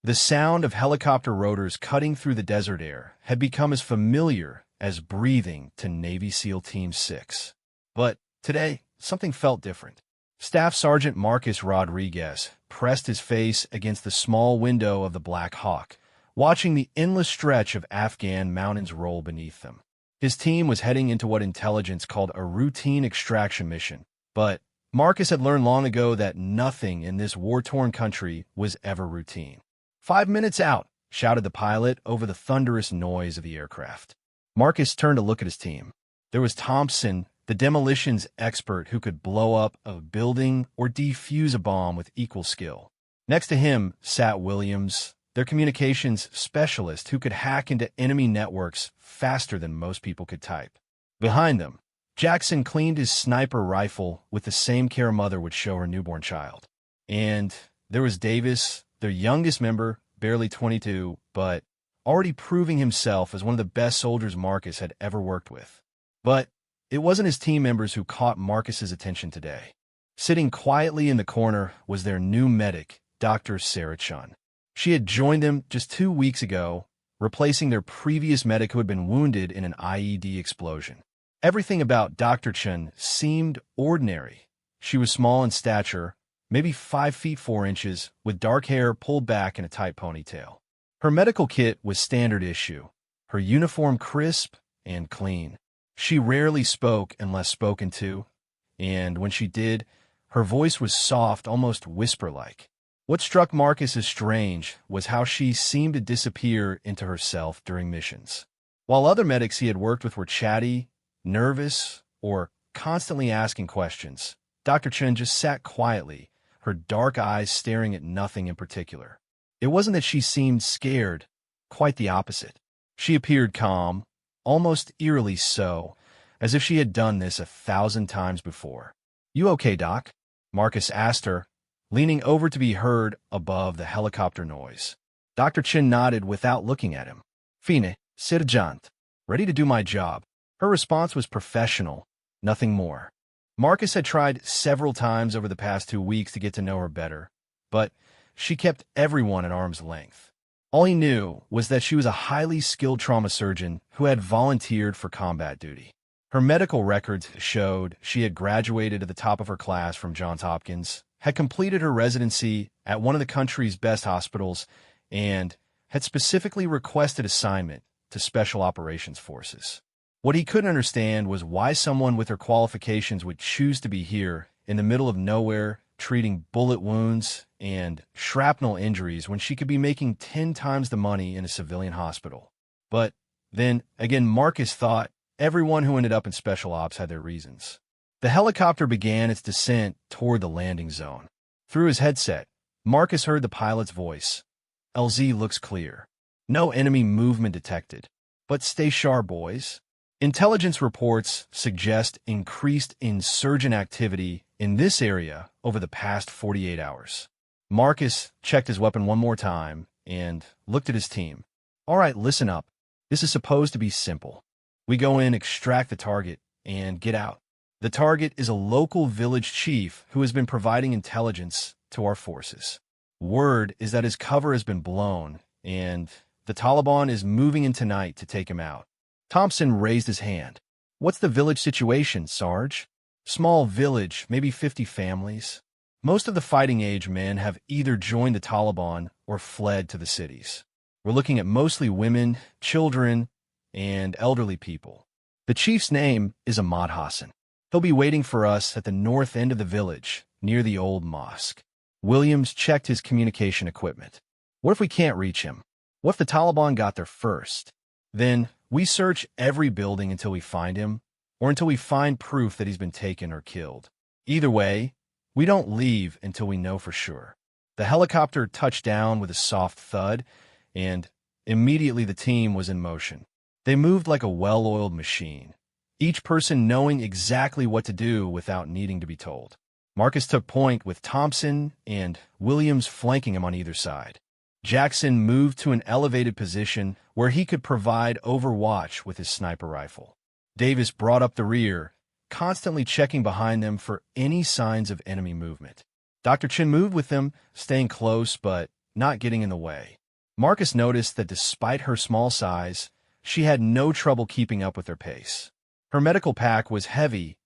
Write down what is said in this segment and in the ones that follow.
The sound of helicopter rotors cutting through the desert air had become as familiar as breathing to Navy SEAL Team 6. But today, something felt different. Staff Sergeant Marcus Rodriguez pressed his face against the small window of the Black Hawk, watching the endless stretch of Afghan mountains roll beneath them. His team was heading into what intelligence called a routine extraction mission, but Marcus had learned long ago that nothing in this war-torn country was ever routine. 5 minutes out, shouted the pilot over the thunderous noise of the aircraft. Marcus turned to look at his team. There was Thompson, the demolitions expert who could blow up a building or defuse a bomb with equal skill. Next to him sat Williams, their communications specialist who could hack into enemy networks faster than most people could type. Behind them, Jackson cleaned his sniper rifle with the same care a mother would show her newborn child. And there was Davis, their youngest member, barely 22, but already proving himself as one of the best soldiers Marcus had ever worked with. But it wasn't his team members who caught Marcus's attention today. Sitting quietly in the corner was their new medic, Dr. Sarah Chun. She had joined them just 2 weeks ago, replacing their previous medic who had been wounded in an IED explosion. Everything about Dr. Chun seemed ordinary. She was small in stature, maybe 5 feet 4 inches, with dark hair pulled back in a tight ponytail. Her medical kit was standard issue, her uniform crisp and clean. She rarely spoke unless spoken to, and when she did, her voice was soft, almost whisper-like. What struck Marcus as strange was how she seemed to disappear into herself during missions. While other medics he had worked with were chatty, nervous, or constantly asking questions, Dr. Chun just sat quietly, her dark eyes staring at nothing in particular. It wasn't that she seemed scared, quite the opposite. She appeared calm, almost eerily so, as if she had done this 1,000 times before. "You okay, Doc?" Marcus asked her, leaning over to be heard above the helicopter noise. Dr. Chin nodded without looking at him. "Fine, Sergeant. Ready to do my job." Her response was professional, nothing more. Marcus had tried several times over the past 2 weeks to get to know her better, but she kept everyone at arm's length. All he knew was that she was a highly skilled trauma surgeon who had volunteered for combat duty. Her medical records showed she had graduated at the top of her class from Johns Hopkins, had completed her residency at one of the country's best hospitals, and had specifically requested assignment to Special Operations Forces. What he couldn't understand was why someone with her qualifications would choose to be here in the middle of nowhere, treating bullet wounds and shrapnel injuries when she could be making 10 times the money in a civilian hospital. But then, again, Marcus thought everyone who ended up in Special Ops had their reasons. The helicopter began its descent toward the landing zone. Through his headset, Marcus heard the pilot's voice. "LZ looks clear. No enemy movement detected. But stay sharp, boys. Intelligence reports suggest increased insurgent activity in this area over the past 48 hours. Marcus checked his weapon one more time and looked at his team. "All right, listen up. This is supposed to be simple. We go in, extract the target, and get out. The target is a local village chief who has been providing intelligence to our forces. Word is that his cover has been blown, and the Taliban is moving in tonight to take him out." Thompson raised his hand. "What's the village situation, Sarge?" "Small village, maybe 50 families. Most of the fighting-age men have either joined the Taliban or fled to the cities. We're looking at mostly women, children, and elderly people. The chief's name is Ahmad Hassan. He'll be waiting for us at the north end of the village, near the old mosque." Williams checked his communication equipment. "What if we can't reach him? What if the Taliban got there first? Then we search every building until we find him, or until we find proof that he's been taken or killed. Either way, we don't leave until we know for sure." The helicopter touched down with a soft thud, and immediately the team was in motion. They moved like a well-oiled machine, each person knowing exactly what to do without needing to be told. Marcus took point with Thompson and Williams flanking him on either side. Jackson moved to an elevated position where he could provide overwatch with his sniper rifle. Davis brought up the rear, constantly checking behind them for any signs of enemy movement. Dr. Chin moved with them, staying close but not getting in the way. Marcus noticed that despite her small size, she had no trouble keeping up with their pace. Her medical pack was heavy,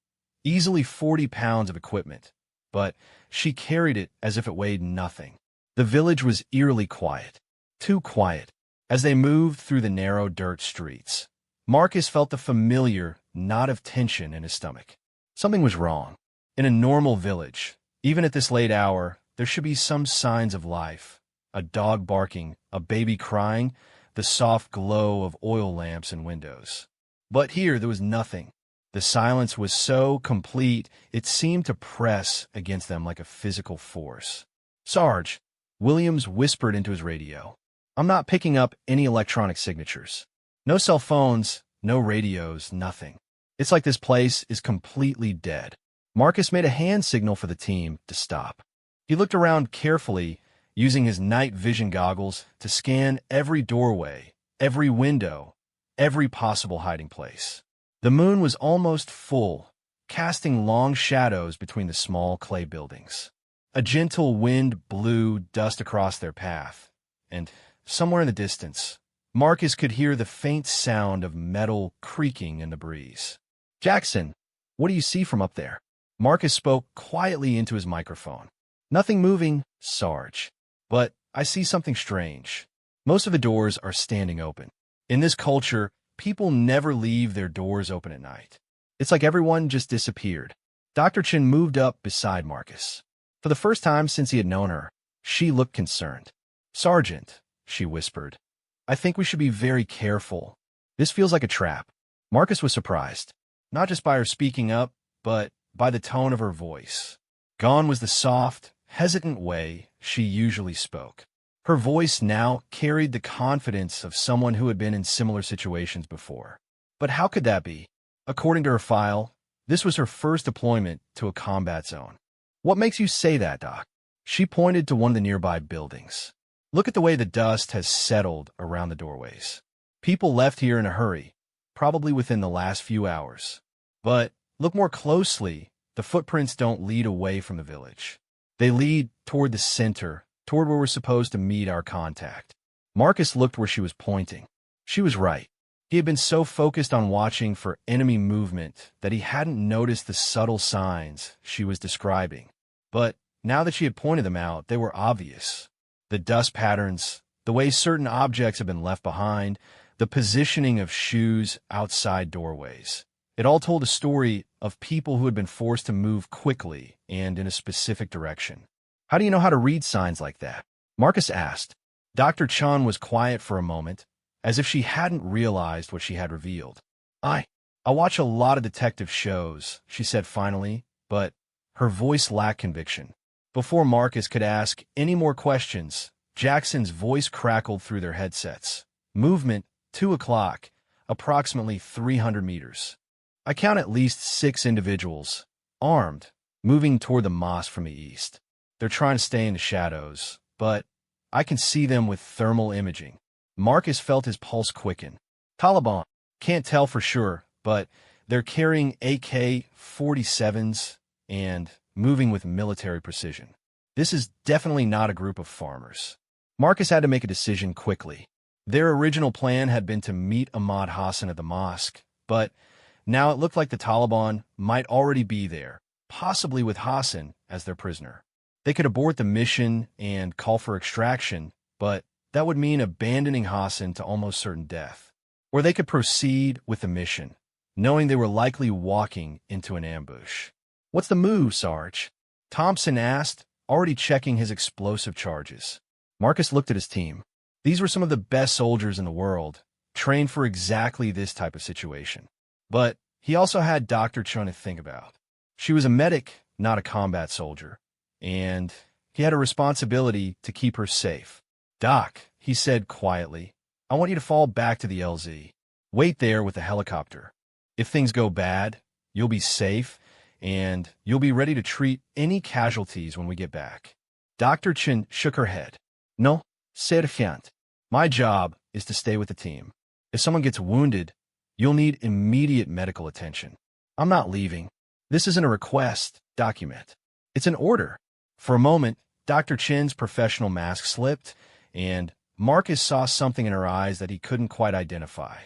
easily 40 pounds of equipment, but she carried it as if it weighed nothing. The village was eerily quiet, too quiet. As they moved through the narrow dirt streets, Marcus felt the familiar knot of tension in his stomach. Something was wrong. In a normal village, even at this late hour, there should be some signs of life. A dog barking, a baby crying, the soft glow of oil lamps in windows. But here there was nothing. The silence was so complete, it seemed to press against them like a physical force. "Sarge," Williams whispered into his radio. "I'm not picking up any electronic signatures. No cell phones, no radios, nothing. It's like this place is completely dead." Marcus made a hand signal for the team to stop. He looked around carefully, using his night vision goggles to scan every doorway, every window, every possible hiding place. The moon was almost full, casting long shadows between the small clay buildings. A gentle wind blew dust across their path, and somewhere in the distance, Marcus could hear the faint sound of metal creaking in the breeze. "Jackson, what do you see from up there?" Marcus spoke quietly into his microphone. "Nothing moving, Sarge. But I see something strange. Most of the doors are standing open. In this culture, people never leave their doors open at night. It's like everyone just disappeared." Dr. Chen moved up beside Marcus. For the first time since he had known her, she looked concerned. "Sergeant," she whispered, "I think we should be very careful. This feels like a trap." Marcus was surprised, not just by her speaking up, but by the tone of her voice. Gone was the soft, hesitant way she usually spoke. Her voice now carried the confidence of someone who had been in similar situations before. But how could that be? According to her file, this was her first deployment to a combat zone. "What makes you say that, Doc?" She pointed to one of the nearby buildings. "Look at the way the dust has settled around the doorways. People left here in a hurry, probably within the last few hours. But look more closely. The footprints don't lead away from the village. They lead toward the center, toward where we're supposed to meet our contact." Marcus looked where she was pointing. She was right. He had been so focused on watching for enemy movement that he hadn't noticed the subtle signs she was describing. But now that she had pointed them out, they were obvious. The dust patterns, the way certain objects had been left behind, the positioning of shoes outside doorways. It all told a story of people who had been forced to move quickly and in a specific direction. "How do you know how to read signs like that?" Marcus asked. Dr. Chun was quiet for a moment, as if she hadn't realized what she had revealed. I watch a lot of detective shows," she said finally, but her voice lacked conviction. Before Marcus could ask any more questions, Jackson's voice crackled through their headsets. "Movement, 2 o'clock, approximately 300 meters. I count at least 6 individuals, armed, moving toward the mosque from the east. They're trying to stay in the shadows, but I can see them with thermal imaging." Marcus felt his pulse quicken. "Taliban, can't tell for sure, but they're carrying AK-47s and moving with military precision. This is definitely not a group of farmers." Marcus had to make a decision quickly. Their original plan had been to meet Ahmad Hassan at the mosque, but now it looked like the Taliban might already be there, possibly with Hassan as their prisoner. They could abort the mission and call for extraction, but that would mean abandoning Hassan to almost certain death. Or they could proceed with the mission, knowing they were likely walking into an ambush. "What's the move, Sarge?" Thompson asked, already checking his explosive charges. Marcus looked at his team. These were some of the best soldiers in the world, trained for exactly this type of situation. But he also had Dr. Chun to think about. She was a medic, not a combat soldier, and he had a responsibility to keep her safe. "Doc," he said quietly, "I want you to fall back to the LZ. Wait there with the helicopter. If things go bad, you'll be safe, and you'll be ready to treat any casualties when we get back." Dr. Chen shook her head. "No, Sergeant. My job is to stay with the team. If someone gets wounded, you'll need immediate medical attention. I'm not leaving. This isn't a request document. It's an order." For a moment, Dr. Chin's professional mask slipped, and Marcus saw something in her eyes that he couldn't quite identify.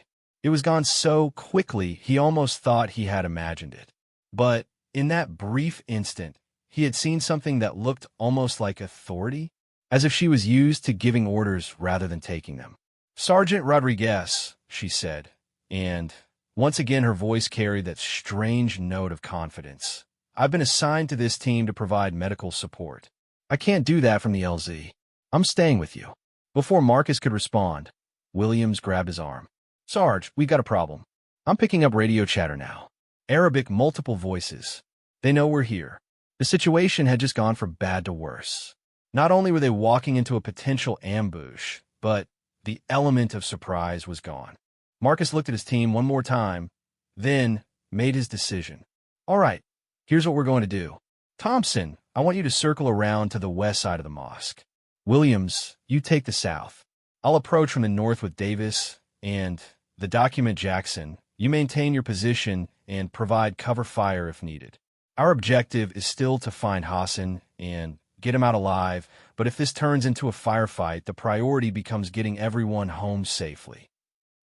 It was gone so quickly he almost thought he had imagined it. But in that brief instant, he had seen something that looked almost like authority, as if she was used to giving orders rather than taking them. "Sergeant Rodriguez," she said, and once again her voice carried that strange note of confidence. "I've been assigned to this team to provide medical support. I can't do that from the LZ. I'm staying with you." Before Marcus could respond, Williams grabbed his arm. "Sarge, we've got a problem. I'm picking up radio chatter now. Arabic, multiple voices. They know we're here." The situation had just gone from bad to worse. Not only were they walking into a potential ambush, but the element of surprise was gone. Marcus looked at his team one more time, then made his decision. "All right, here's what we're going to do. Thompson, I want you to circle around to the west side of the mosque. Williams, you take the south. I'll approach from the north with Davis, and the document Jackson, you maintain your position and provide cover fire if needed. Our objective is still to find Hassan and get him out alive, but if this turns into a firefight, the priority becomes getting everyone home safely."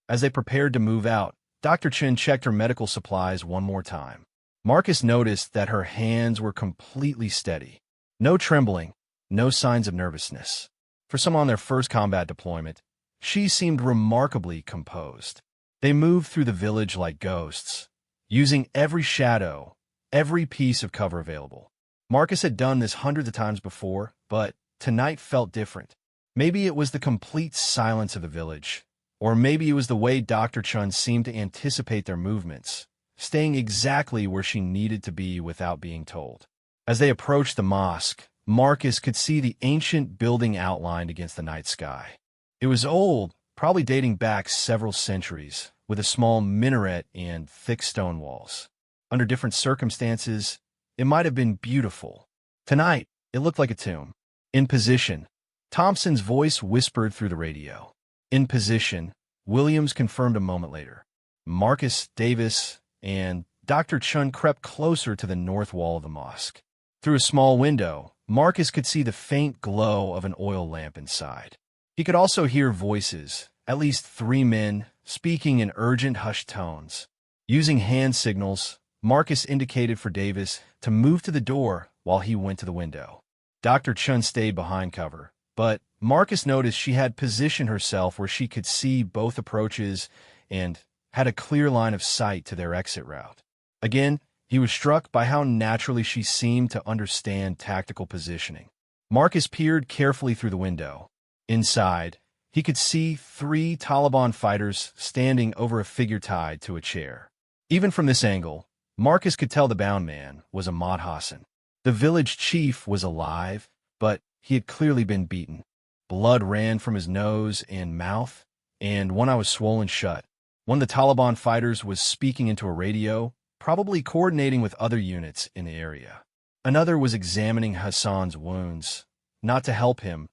As they prepared to move out, Dr. Chin checked her medical supplies one more time. Marcus noticed that her hands were completely steady. No trembling, no signs of nervousness. For someone on their first combat deployment, she seemed remarkably composed. They moved through the village like ghosts, using every shadow, every piece of cover available. Marcus had done this hundreds of times before, but tonight felt different. Maybe it was the complete silence of the village, or maybe it was the way Dr. Chun seemed to anticipate their movements, staying exactly where she needed to be without being told. As they approached the mosque, Marcus could see the ancient building outlined against the night sky. It was old, probably dating back several centuries, with a small minaret and thick stone walls. Under different circumstances, it might have been beautiful. Tonight, it looked like a tomb. "In position," Thompson's voice whispered through the radio. "In position," Williams confirmed a moment later. Marcus, Davis, and Dr. Chun crept closer to the north wall of the mosque. Through a small window, Marcus could see the faint glow of an oil lamp inside. He could also hear voices, at least 3 men, speaking in urgent, hushed tones. Using hand signals, Marcus indicated for Davis to move to the door while he went to the window. Dr. Chun stayed behind cover, but Marcus noticed she had positioned herself where she could see both approaches and had a clear line of sight to their exit route. Again, he was struck by how naturally she seemed to understand tactical positioning. Marcus peered carefully through the window. Inside, he could see 3 Taliban fighters standing over a figure tied to a chair. Even from this angle, Marcus could tell the bound man was Ahmad Hassan. The village chief was alive, but he had clearly been beaten. Blood ran from his nose and mouth, and one eye was swollen shut. One of the Taliban fighters was speaking into a radio, probably coordinating with other units in the area. Another was examining Hassan's wounds, not to help him,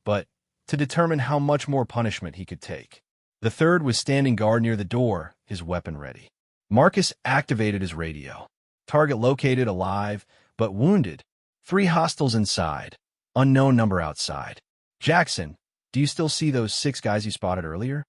but to determine how much more punishment he could take. The third was standing guard near the door, his weapon ready. Marcus activated his radio. Target located, alive, but wounded. 3 hostiles inside. Unknown number outside. "Jackson, do you still see those 6 guys you spotted earlier?"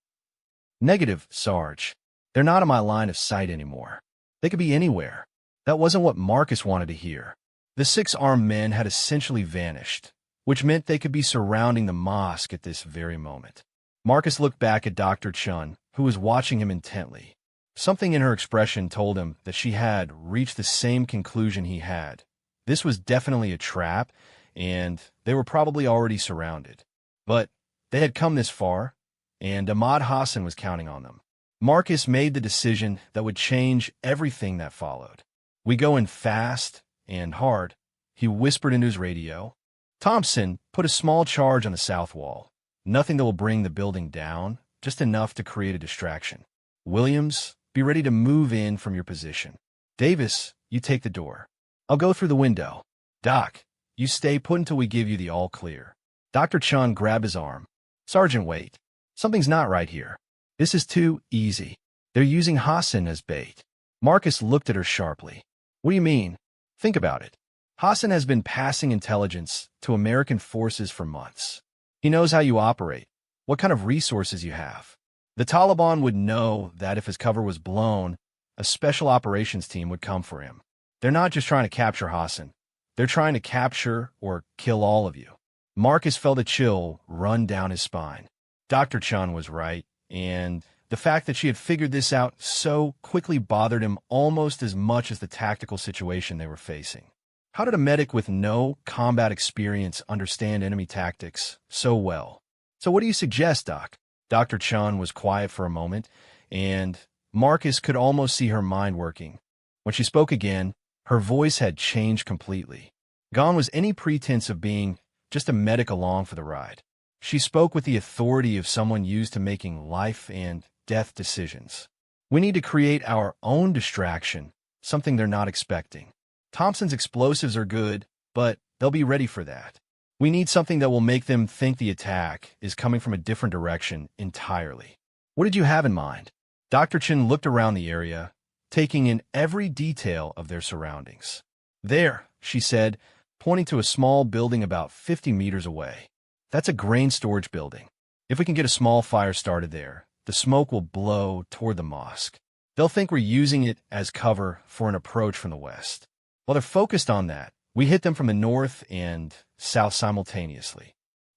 "Negative, Sarge. They're not in my line of sight anymore. They could be anywhere." That wasn't what Marcus wanted to hear. The 6 armed men had essentially vanished, which meant they could be surrounding the mosque at this very moment. Marcus looked back at Dr. Chun, who was watching him intently. Something in her expression told him that she had reached the same conclusion he had. This was definitely a trap, and they were probably already surrounded. But they had come this far, and Ahmad Hassan was counting on them. Marcus made the decision that would change everything that followed. "We go in fast and hard," he whispered into his radio. "Thompson, put a small charge on the south wall. Nothing that will bring the building down, just enough to create a distraction. Williams, be ready to move in from your position. Davis, you take the door. I'll go through the window. Doc, you stay put until we give you the all clear." Dr. Chun grabbed his arm. "Sergeant, wait. Something's not right here. This is too easy. They're using Hassan as bait." Marcus looked at her sharply. "What do you mean? Think about it. Hassan has been passing intelligence to American forces for months. He knows how you operate, what kind of resources you have. The Taliban would know that if his cover was blown, a special operations team would come for him. They're not just trying to capture Hassan. They're trying to capture or kill all of you. Marcus felt a chill run down his spine. Dr. Chun was right, and the fact that she had figured this out so quickly bothered him almost as much as the tactical situation they were facing. How did a medic with no combat experience understand enemy tactics so well? So what do you suggest, Doc? Dr. Chun was quiet for a moment, and Marcus could almost see her mind working. When she spoke again, her voice had changed completely. Gone was any pretense of being just a medic along for the ride. She spoke with the authority of someone used to making life and death decisions. We need to create our own distraction, something they're not expecting. Thompson's explosives are good, but they'll be ready for that. We need something that will make them think the attack is coming from a different direction entirely. What did you have in mind? Dr. Chin looked around the area, taking in every detail of their surroundings. There, she said, pointing to a small building about 50 meters away. That's a grain storage building. If we can get a small fire started there, the smoke will blow toward the mosque. They'll think we're using it as cover for an approach from the west. While they're focused on that, we hit them from the north and south simultaneously.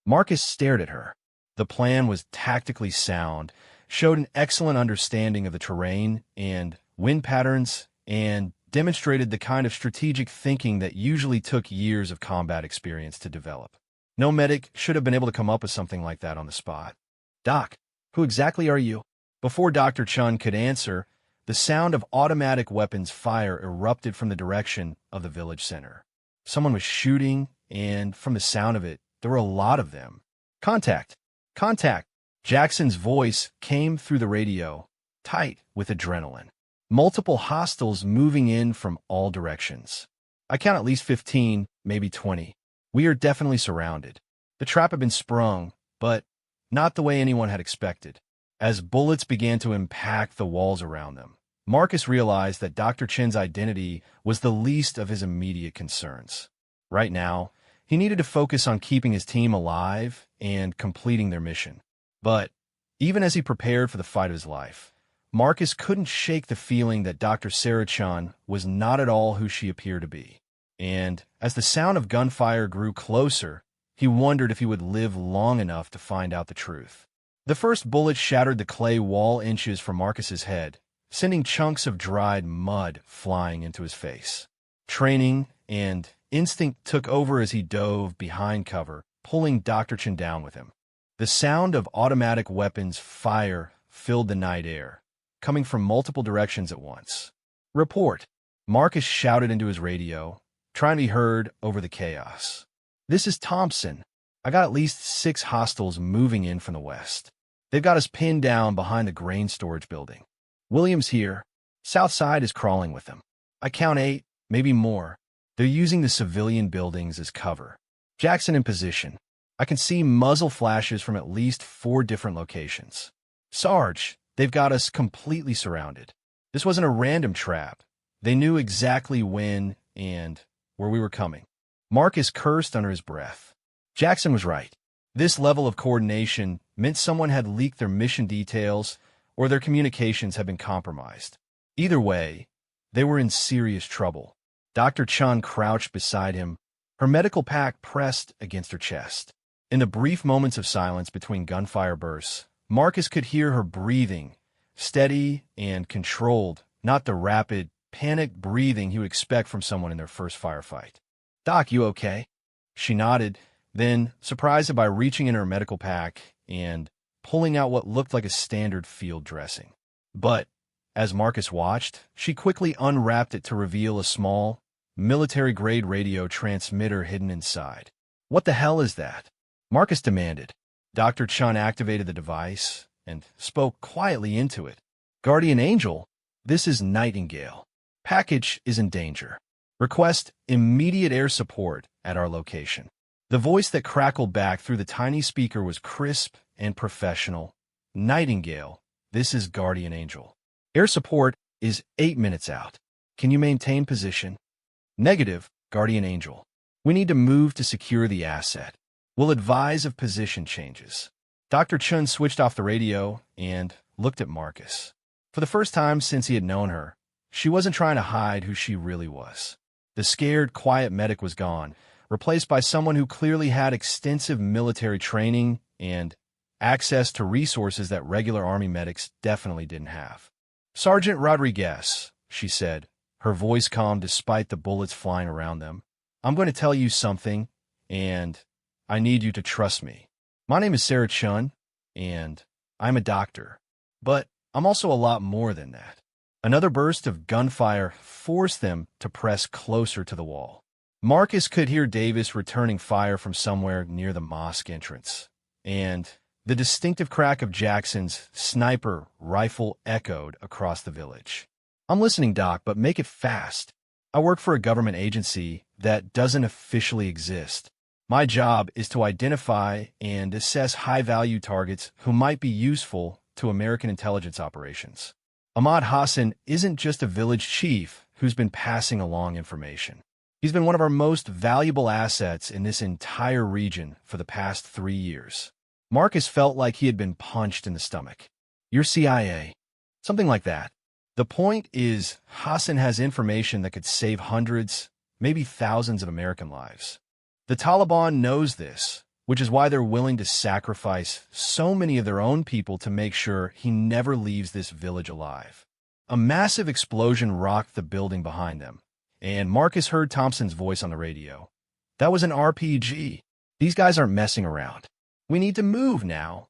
Marcus stared at her. The plan was tactically sound, showed an excellent understanding of the terrain and wind patterns, and demonstrated the kind of strategic thinking that usually took years of combat experience to develop. No medic should have been able to come up with something like that on the spot. Doc, who exactly are you? Before Dr. Chun could answer, the sound of automatic weapons fire erupted from the direction of the village center. Someone was shooting, and from the sound of it, there were a lot of them. Contact! Contact! Jackson's voice came through the radio, tight with adrenaline. Multiple hostiles moving in from all directions. I count at least 15, maybe 20. We are definitely surrounded. The trap had been sprung, but not the way anyone had expected. As bullets began to impact the walls around them, Marcus realized that Dr. Chin's identity was the least of his immediate concerns. Right now, he needed to focus on keeping his team alive and completing their mission. But even as he prepared for the fight of his life, Marcus couldn't shake the feeling that Dr. Sarah Chun was not at all who she appeared to be. And as the sound of gunfire grew closer, he wondered if he would live long enough to find out the truth. The first bullet shattered the clay wall inches from Marcus's head, sending chunks of dried mud flying into his face. Training and instinct took over as he dove behind cover, pulling Dr. Chin down with him. The sound of automatic weapons fire filled the night air, coming from multiple directions at once. Report! Marcus shouted into his radio, trying to be heard over the chaos. This is Thompson. I got at least 6 hostiles moving in from the west. They've got us pinned down behind the grain storage building. Williams here. South side is crawling with them. I count 8, maybe more. They're using the civilian buildings as cover. Jackson in position. I can see muzzle flashes from at least 4 different locations. Sarge, they've got us completely surrounded. This wasn't a random trap. They knew exactly when and where we were coming. Marcus cursed under his breath. Jackson was right. This level of coordination meant someone had leaked their mission details or their communications had been compromised. Either way, they were in serious trouble. Dr. Chun crouched beside him, her medical pack pressed against her chest. In the brief moments of silence between gunfire bursts, Marcus could hear her breathing, steady and controlled, not the rapid, panicked breathing he would expect from someone in their first firefight. Doc, you okay? She nodded, then surprised by reaching in her medical pack and pulling out what looked like a standard field dressing. But as Marcus watched, she quickly unwrapped it to reveal a small, military-grade radio transmitter hidden inside. What the hell is that? Marcus demanded. Dr. Chun activated the device and spoke quietly into it. Guardian Angel, this is Nightingale. Package is in danger. Request immediate air support at our location. The voice that crackled back through the tiny speaker was crisp and professional. Nightingale, this is Guardian Angel. Air support is 8 minutes out. Can you maintain position? Negative. Guardian Angel. We need to move to secure the asset. We'll advise of position changes. Dr. Chun switched off the radio and looked at Marcus. For the first time since he had known her, she wasn't trying to hide who she really was. The scared, quiet medic was gone, replaced by someone who clearly had extensive military training and access to resources that regular Army medics definitely didn't have. "Sergeant Rodriguez," she said, her voice calm despite the bullets flying around them. "I'm going to tell you something, and I need you to trust me. My name is Sarah Chun, and I'm a doctor. But I'm also a lot more than that." Another burst of gunfire forced them to press closer to the wall. Marcus could hear Davis returning fire from somewhere near the mosque entrance, and the distinctive crack of Jackson's sniper rifle echoed across the village. "I'm listening, Doc, but make it fast. I work for a government agency that doesn't officially exist. My job is to identify and assess high-value targets who might be useful to American intelligence operations. Ahmad Hassan isn't just a village chief who's been passing along information. He's been one of our most valuable assets in this entire region for the past 3 years." Marcus felt like he had been punched in the stomach. "You're CIA." "Something like that. The point is, Hassan has information that could save hundreds, maybe thousands of American lives. The Taliban knows this, which is why they're willing to sacrifice so many of their own people to make sure he never leaves this village alive." A massive explosion rocked the building behind them, and Marcus heard Thompson's voice on the radio. "That was an RPG. These guys aren't messing around. We need to move now."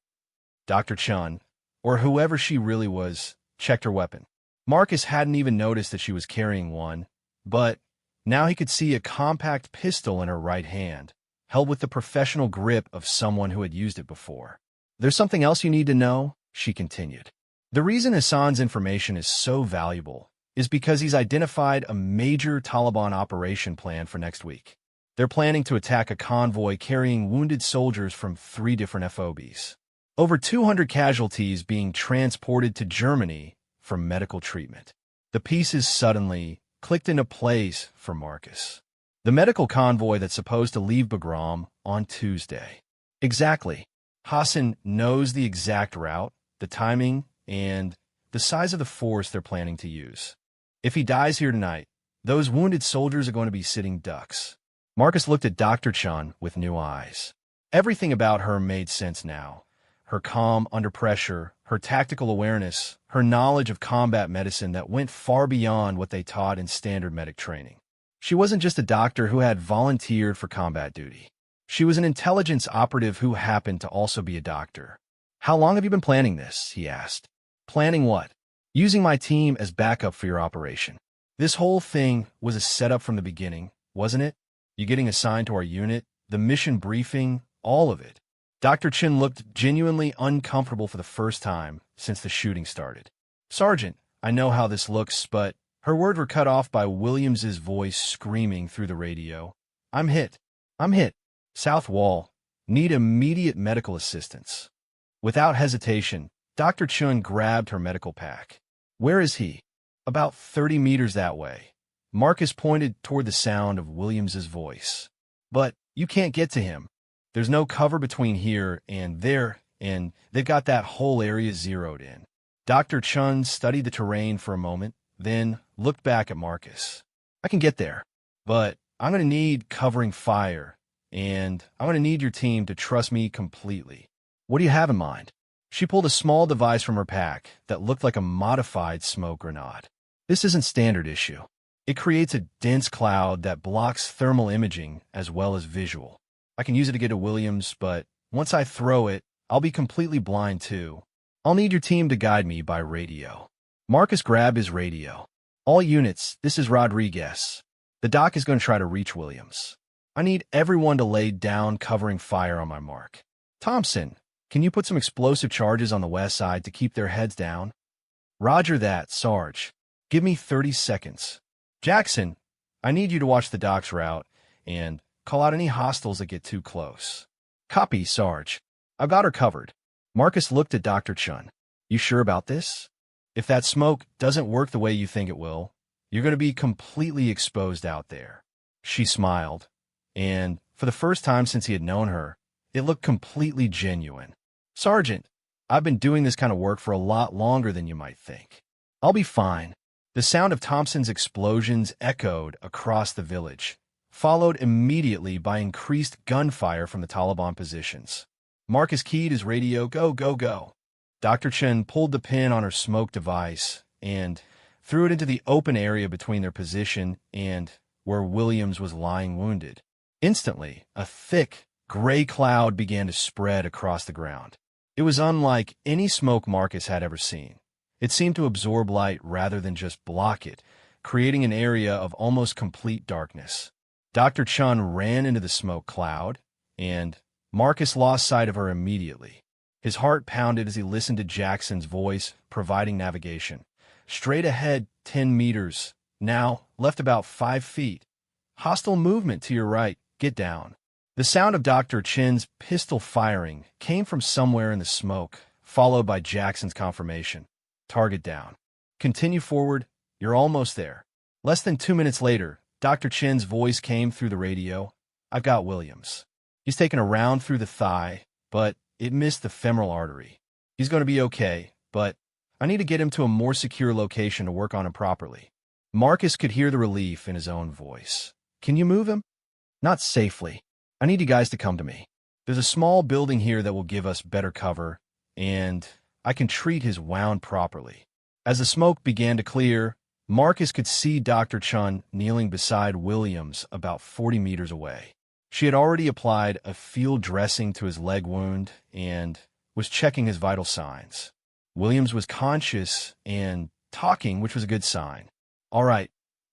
Dr. Chun, or whoever she really was, checked her weapon. Marcus hadn't even noticed that she was carrying one, but now he could see a compact pistol in her right hand, held with the professional grip of someone who had used it before. "There's something else you need to know," she continued. "The reason Hassan's information is so valuable is because he's identified a major Taliban operation plan for next week. They're planning to attack a convoy carrying wounded soldiers from 3 different FOBs. Over 200 casualties being transported to Germany for medical treatment." The pieces suddenly clicked into place for Marcus. The medical convoy that's supposed to leave Bagram on Tuesday. Exactly. Hassan knows the exact route, the timing, and the size of the force they're planning to use. If he dies here tonight, those wounded soldiers are going to be sitting ducks. Marcus looked at Dr. Chun with new eyes. Everything about her made sense now. Her calm under pressure, her tactical awareness, her knowledge of combat medicine that went far beyond what they taught in standard medic training. She wasn't just a doctor who had volunteered for combat duty. She was an intelligence operative who happened to also be a doctor. "How long have you been planning this?" he asked. "Planning what?" "Using my team as backup for your operation. This whole thing was a setup from the beginning, wasn't it? You getting assigned to our unit, the mission briefing, all of it." Dr. Chin looked genuinely uncomfortable for the first time since the shooting started. "Sergeant, I know how this looks, but..." Her words were cut off by Williams's voice screaming through the radio. I'm hit. South wall. Need immediate medical assistance." Without hesitation, Dr. Chun grabbed her medical pack. "Where is he?" "About 30 meters that way." Marcus pointed toward the sound of Williams's voice. "But you can't get to him. There's no cover between here and there, and they've got that whole area zeroed in." Dr. Chun studied the terrain for a moment, then looked back at Marcus. "I can get there, but I'm going to need covering fire, and I'm going to need your team to trust me completely. What do you have in mind?" She pulled a small device from her pack that looked like a modified smoke grenade. "This isn't standard issue. It creates a dense cloud that blocks thermal imaging as well as visual. I can use it to get to Williams, but once I throw it, I'll be completely blind too. I'll need your team to guide me by radio." Marcus grabbed his radio. "All units, this is Rodriguez. The doc is going to try to reach Williams. I need everyone to lay down covering fire on my mark. Thompson, can you put some explosive charges on the west side to keep their heads down?" "Roger that, Sarge. Give me 30 seconds. Jackson, I need you to watch the doc's route and call out any hostiles that get too close." "Copy, Sarge. I've got her covered." Marcus looked at Dr. Chun. "You sure about this? If that smoke doesn't work the way you think it will, you're going to be completely exposed out there." She smiled, and for the first time since he had known her, it looked completely genuine. "Sergeant, I've been doing this kind of work for a lot longer than you might think. I'll be fine." The sound of Thompson's explosions echoed across the village, followed immediately by increased gunfire from the Taliban positions. Marcus keyed his radio, "Go, go, go." Dr. Chen pulled the pin on her smoke device and threw it into the open area between their position and where Williams was lying wounded. Instantly, a thick, gray cloud began to spread across the ground. It was unlike any smoke Marcus had ever seen. It seemed to absorb light rather than just block it, creating an area of almost complete darkness. Dr. Chun ran into the smoke cloud, and Marcus lost sight of her immediately. His heart pounded as he listened to Jackson's voice, providing navigation. "Straight ahead, 10 meters. Now, left about 5 feet. Hostile movement to your right. Get down." The sound of Dr. Chin's pistol firing came from somewhere in the smoke, followed by Jackson's confirmation. "Target down. Continue forward. You're almost there." Less than 2 minutes later, Dr. Chin's voice came through the radio. "I've got Williams. He's taken a round through the thigh, but it missed the femoral artery. He's going to be okay, but I need to get him to a more secure location to work on him properly." Marcus could hear the relief in his own voice. "Can you move him?" "Not safely. I need you guys to come to me. There's a small building here that will give us better cover, and I can treat his wound properly." As the smoke began to clear, Marcus could see Dr. Chun kneeling beside Williams about 40 meters away. She had already applied a field dressing to his leg wound and was checking his vital signs. Williams was conscious and talking, which was a good sign. "All right,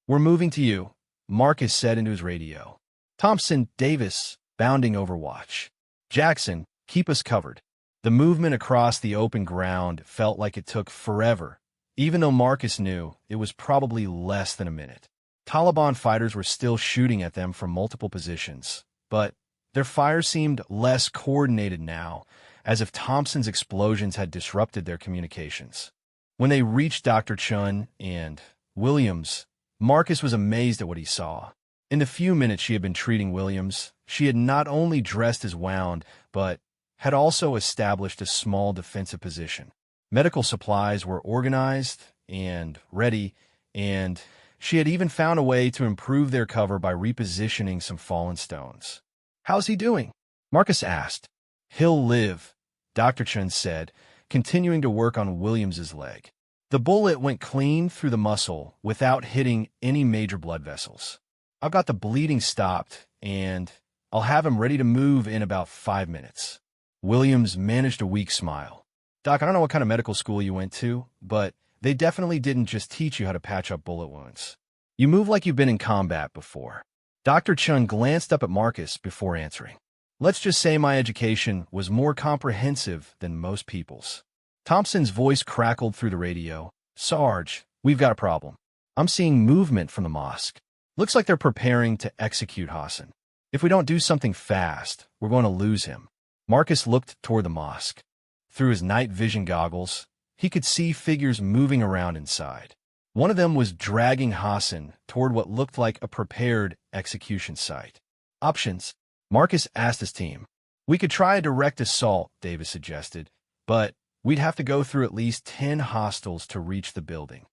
we're moving to you," Marcus said into his radio. "Thompson, Davis, bounding Overwatch. Jackson, keep us covered." The movement across the open ground felt like it took forever, even though Marcus knew it was probably less than a minute. Taliban fighters were still shooting at them from multiple positions, but their fire seemed less coordinated now, as if Thompson's explosions had disrupted their communications. When they reached Dr. Chun and Williams, Marcus was amazed at what he saw. In the few minutes she had been treating Williams, she had not only dressed his wound, but had also established a small defensive position. Medical supplies were organized and ready, and she had even found a way to improve their cover by repositioning some fallen stones. "How's he doing?" Marcus asked. "He'll live," Dr. Chun said, continuing to work on Williams's leg. The bullet went clean through the muscle without hitting any major blood vessels. "I've got the bleeding stopped, and I'll have him ready to move in about 5 minutes. Williams managed a weak smile. "Doc, I don't know what kind of medical school you went to, but they definitely didn't just teach you how to patch up bullet wounds. You move like you've been in combat before." Dr. Chun glanced up at Marcus before answering. "Let's just say my education was more comprehensive than most people's." Thompson's voice crackled through the radio. "Sarge, we've got a problem. I'm seeing movement from the mosque. Looks like they're preparing to execute Hassan. If we don't do something fast, we're going to lose him." Marcus looked toward the mosque. Through his night vision goggles, he could see figures moving around inside. One of them was dragging Hassan toward what looked like a prepared execution site. "Options?" Marcus asked his team. "We could try a direct assault," Davis suggested, "but we'd have to go through at least 10 hostiles to reach the building.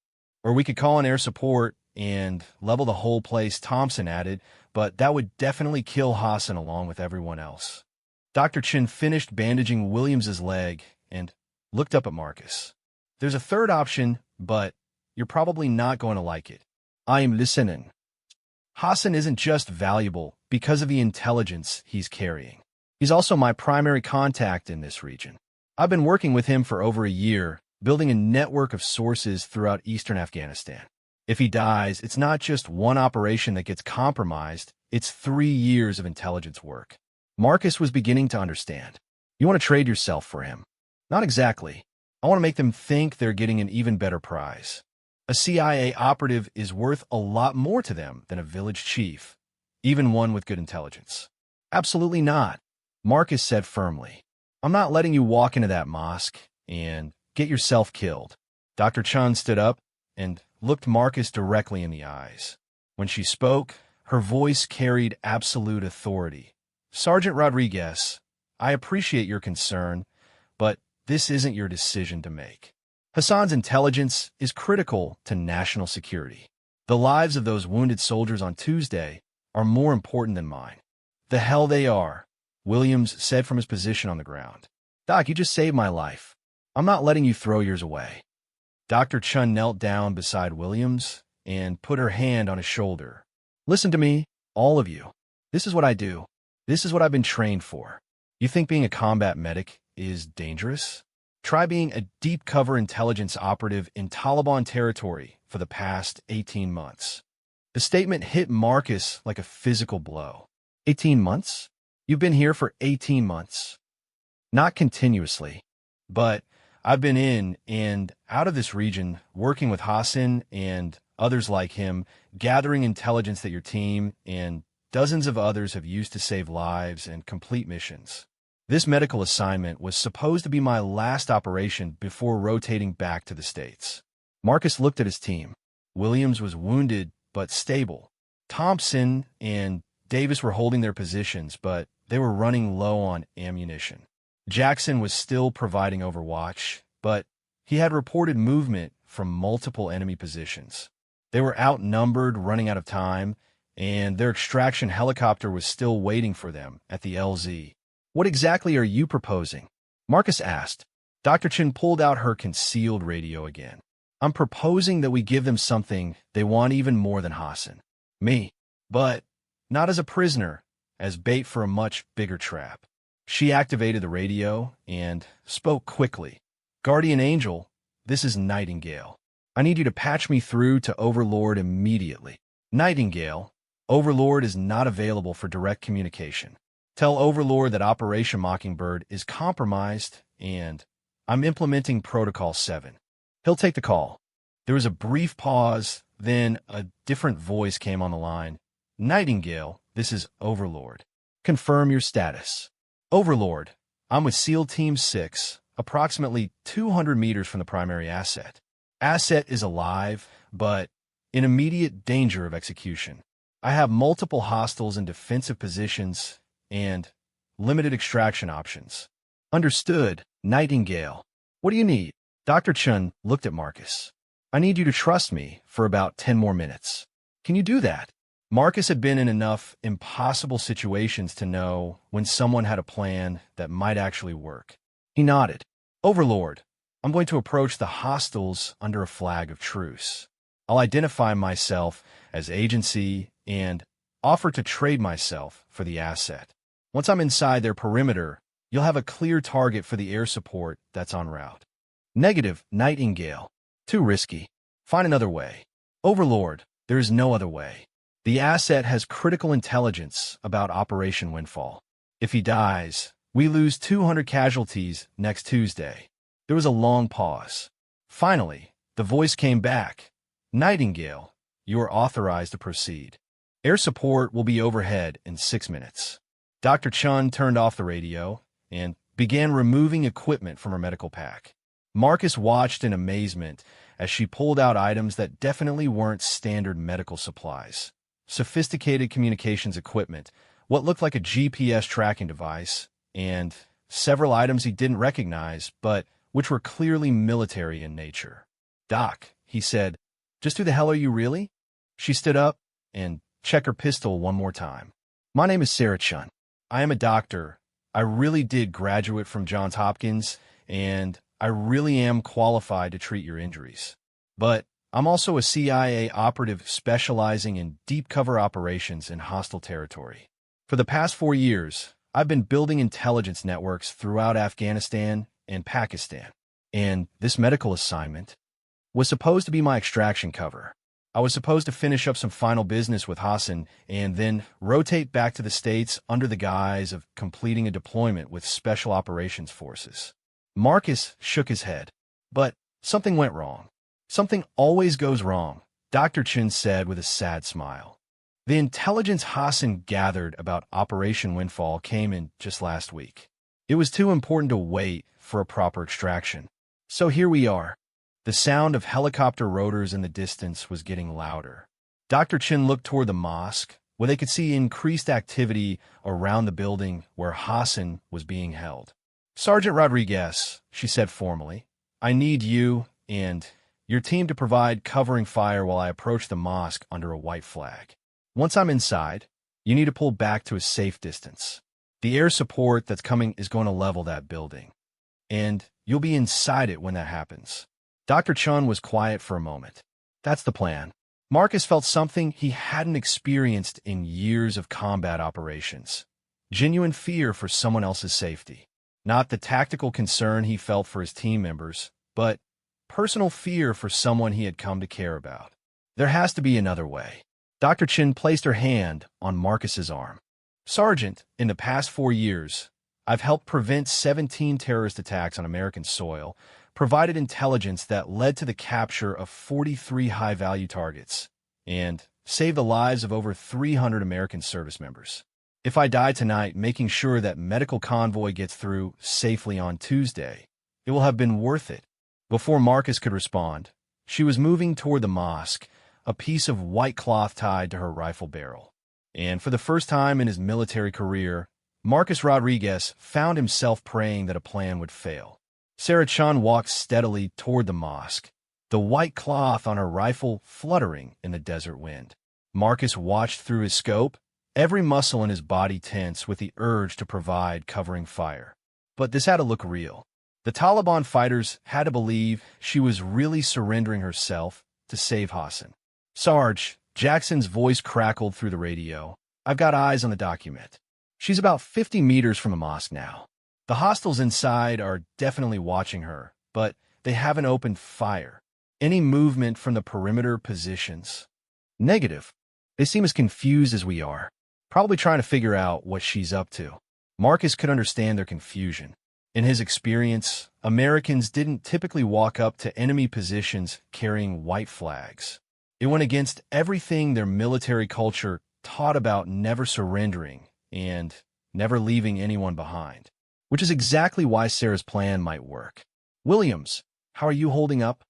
Or we could call in air support and level the whole place," Thompson added, "but that would definitely kill Hassan along with everyone else." Dr. Chin finished bandaging Williams's leg and looked up at Marcus. "There's a third option, but you're probably not going to like it." "I'm listening." "Hassan isn't just valuable because of the intelligence he's carrying. He's also my primary contact in this region. I've been working with him for over a year, building a network of sources throughout eastern Afghanistan. If he dies, it's not just one operation that gets compromised, it's 3 years of intelligence work." Marcus was beginning to understand. "You want to trade yourself for him?" "Not exactly. I want to make them think they're getting an even better prize. A CIA operative is worth a lot more to them than a village chief, even one with good intelligence." "Absolutely not," Marcus said firmly. "I'm not letting you walk into that mosque and get yourself killed." Dr. Chun stood up and looked Marcus directly in the eyes. When she spoke, Her voice carried absolute authority. "Sergeant Rodriguez, I appreciate your concern, but this isn't your decision to make. Hassan's intelligence is critical to national security. The lives of those wounded soldiers on Tuesday are more important than mine." "The hell they are," Williams said from his position on the ground. "Doc, you just saved my life. I'm not letting you throw yours away." Dr. Chun knelt down beside Williams and put her hand on his shoulder. "Listen to me, all of you. This is what I do. This is what I've been trained for. You think being a combat medic is dangerous? Try being a deep cover intelligence operative in Taliban territory for the past 18 months. The statement hit Marcus like a physical blow. 18 months? You've been here for 18 months. Not continuously, but I've been in and out of this region working with Hassan and others like him, gathering intelligence that your team and dozens of others have used to save lives and complete missions. This medical assignment was supposed to be my last operation before rotating back to the States." Marcus looked at his team. Williams was wounded but stable. Thompson and Davis were holding their positions, but they were running low on ammunition. Jackson was still providing overwatch, but he had reported movement from multiple enemy positions. They were outnumbered, running out of time, and their extraction helicopter was still waiting for them at the LZ. "What exactly are you proposing?" Marcus asked. Dr. Chin pulled out her concealed radio again. "I'm proposing that we give them something they want even more than Hassan. Me. But not as a prisoner, as bait for a much bigger trap." She activated the radio and spoke quickly. "Guardian Angel, this is Nightingale. I need you to patch me through to Overlord immediately." "Nightingale, Overlord is not available for direct communication. Tell Overlord that Operation Mockingbird is compromised and I'm implementing Protocol 7. He'll take the call." There was a brief pause, then a different voice came on the line. "Nightingale, this is Overlord. Confirm your status." "Overlord, I'm with SEAL Team 6, approximately 200 meters from the primary asset. Asset is alive, but in immediate danger of execution. I have multiple hostiles in defensive positions and limited extraction options." "Understood, Nightingale. What do you need?" Dr. Chun looked at Marcus. "I need you to trust me for about 10 more minutes. Can you do that?" Marcus had been in enough impossible situations to know when someone had a plan that might actually work. He nodded. "Overlord, I'm going to approach the hostiles under a flag of truce. I'll identify myself as agency and offer to trade myself for the asset. Once I'm inside their perimeter, you'll have a clear target for the air support that's en route." "Negative, Nightingale. Too risky. Find another way." "Overlord, there is no other way. The asset has critical intelligence about Operation Windfall. If he dies, we lose 200 casualties next Tuesday." There was a long pause. Finally, the voice came back. "Nightingale, you are authorized to proceed. Air support will be overhead in 6 minutes." Dr. Chun turned off the radio and began removing equipment from her medical pack. Marcus watched in amazement as she pulled out items that definitely weren't standard medical supplies. Sophisticated communications equipment, what looked like a GPS tracking device, and several items he didn't recognize, but which were clearly military in nature. "Doc," he said, "just who the hell are you really?" She stood up and checked her pistol one more time. "My name is Sarah Chun. I am a doctor. I really did graduate from Johns Hopkins, and I really am qualified to treat your injuries. But I'm also a CIA operative specializing in deep cover operations in hostile territory. For the past 4 years, I've been building intelligence networks throughout Afghanistan and Pakistan, and this medical assignment was supposed to be my extraction cover. I was supposed to finish up some final business with Hassan and then rotate back to the States under the guise of completing a deployment with Special Operations Forces." Marcus shook his head. "But something went wrong. Something always goes wrong," Dr. Chin said with a sad smile. "The intelligence Hassan gathered about Operation Windfall came in just last week. It was too important to wait for a proper extraction. So here we are." The sound of helicopter rotors in the distance was getting louder. Dr. Chin looked toward the mosque, where they could see increased activity around the building where Hassan was being held. "Sergeant Rodriguez," she said formally, "I need you and your team to provide covering fire while I approach the mosque under a white flag. Once I'm inside, you need to pull back to a safe distance. The air support that's coming is going to level that building, and you'll be inside it when that happens." Dr. Chun was quiet for a moment. That's the plan. Marcus felt something he hadn't experienced in years of combat operations. Genuine fear for someone else's safety. Not the tactical concern he felt for his team members, but personal fear for someone he had come to care about. There has to be another way. Dr. Chin placed her hand on Marcus's arm. "Sergeant, in the past 4 years, I've helped prevent 17 terrorist attacks on American soil, provided intelligence that led to the capture of 43 high-value targets, and saved the lives of over 300 American service members. If I die tonight making sure that medical convoy gets through safely on Tuesday, it will have been worth it." Before Marcus could respond, she was moving toward the mosque, a piece of white cloth tied to her rifle barrel. And for the first time in his military career, Marcus Rodriguez found himself praying that a plan would fail. Sarah Chun walked steadily toward the mosque, the white cloth on her rifle fluttering in the desert wind. Marcus watched through his scope, every muscle in his body tense with the urge to provide covering fire. But this had to look real. The Taliban fighters had to believe she was really surrendering herself to save Hassan. "Sarge," Jackson's voice crackled through the radio, "I've got eyes on the document. She's about 50 meters from the mosque now. The hostiles inside are definitely watching her, but they haven't opened fire. Any movement from the perimeter positions?" "Negative. They seem as confused as we are, probably trying to figure out what she's up to." Marcus could understand their confusion. In his experience, Americans didn't typically walk up to enemy positions carrying white flags. It went against everything their military culture taught about never surrendering and never leaving anyone behind, which is exactly why Sarah's plan might work. "Williams, how are you holding up?"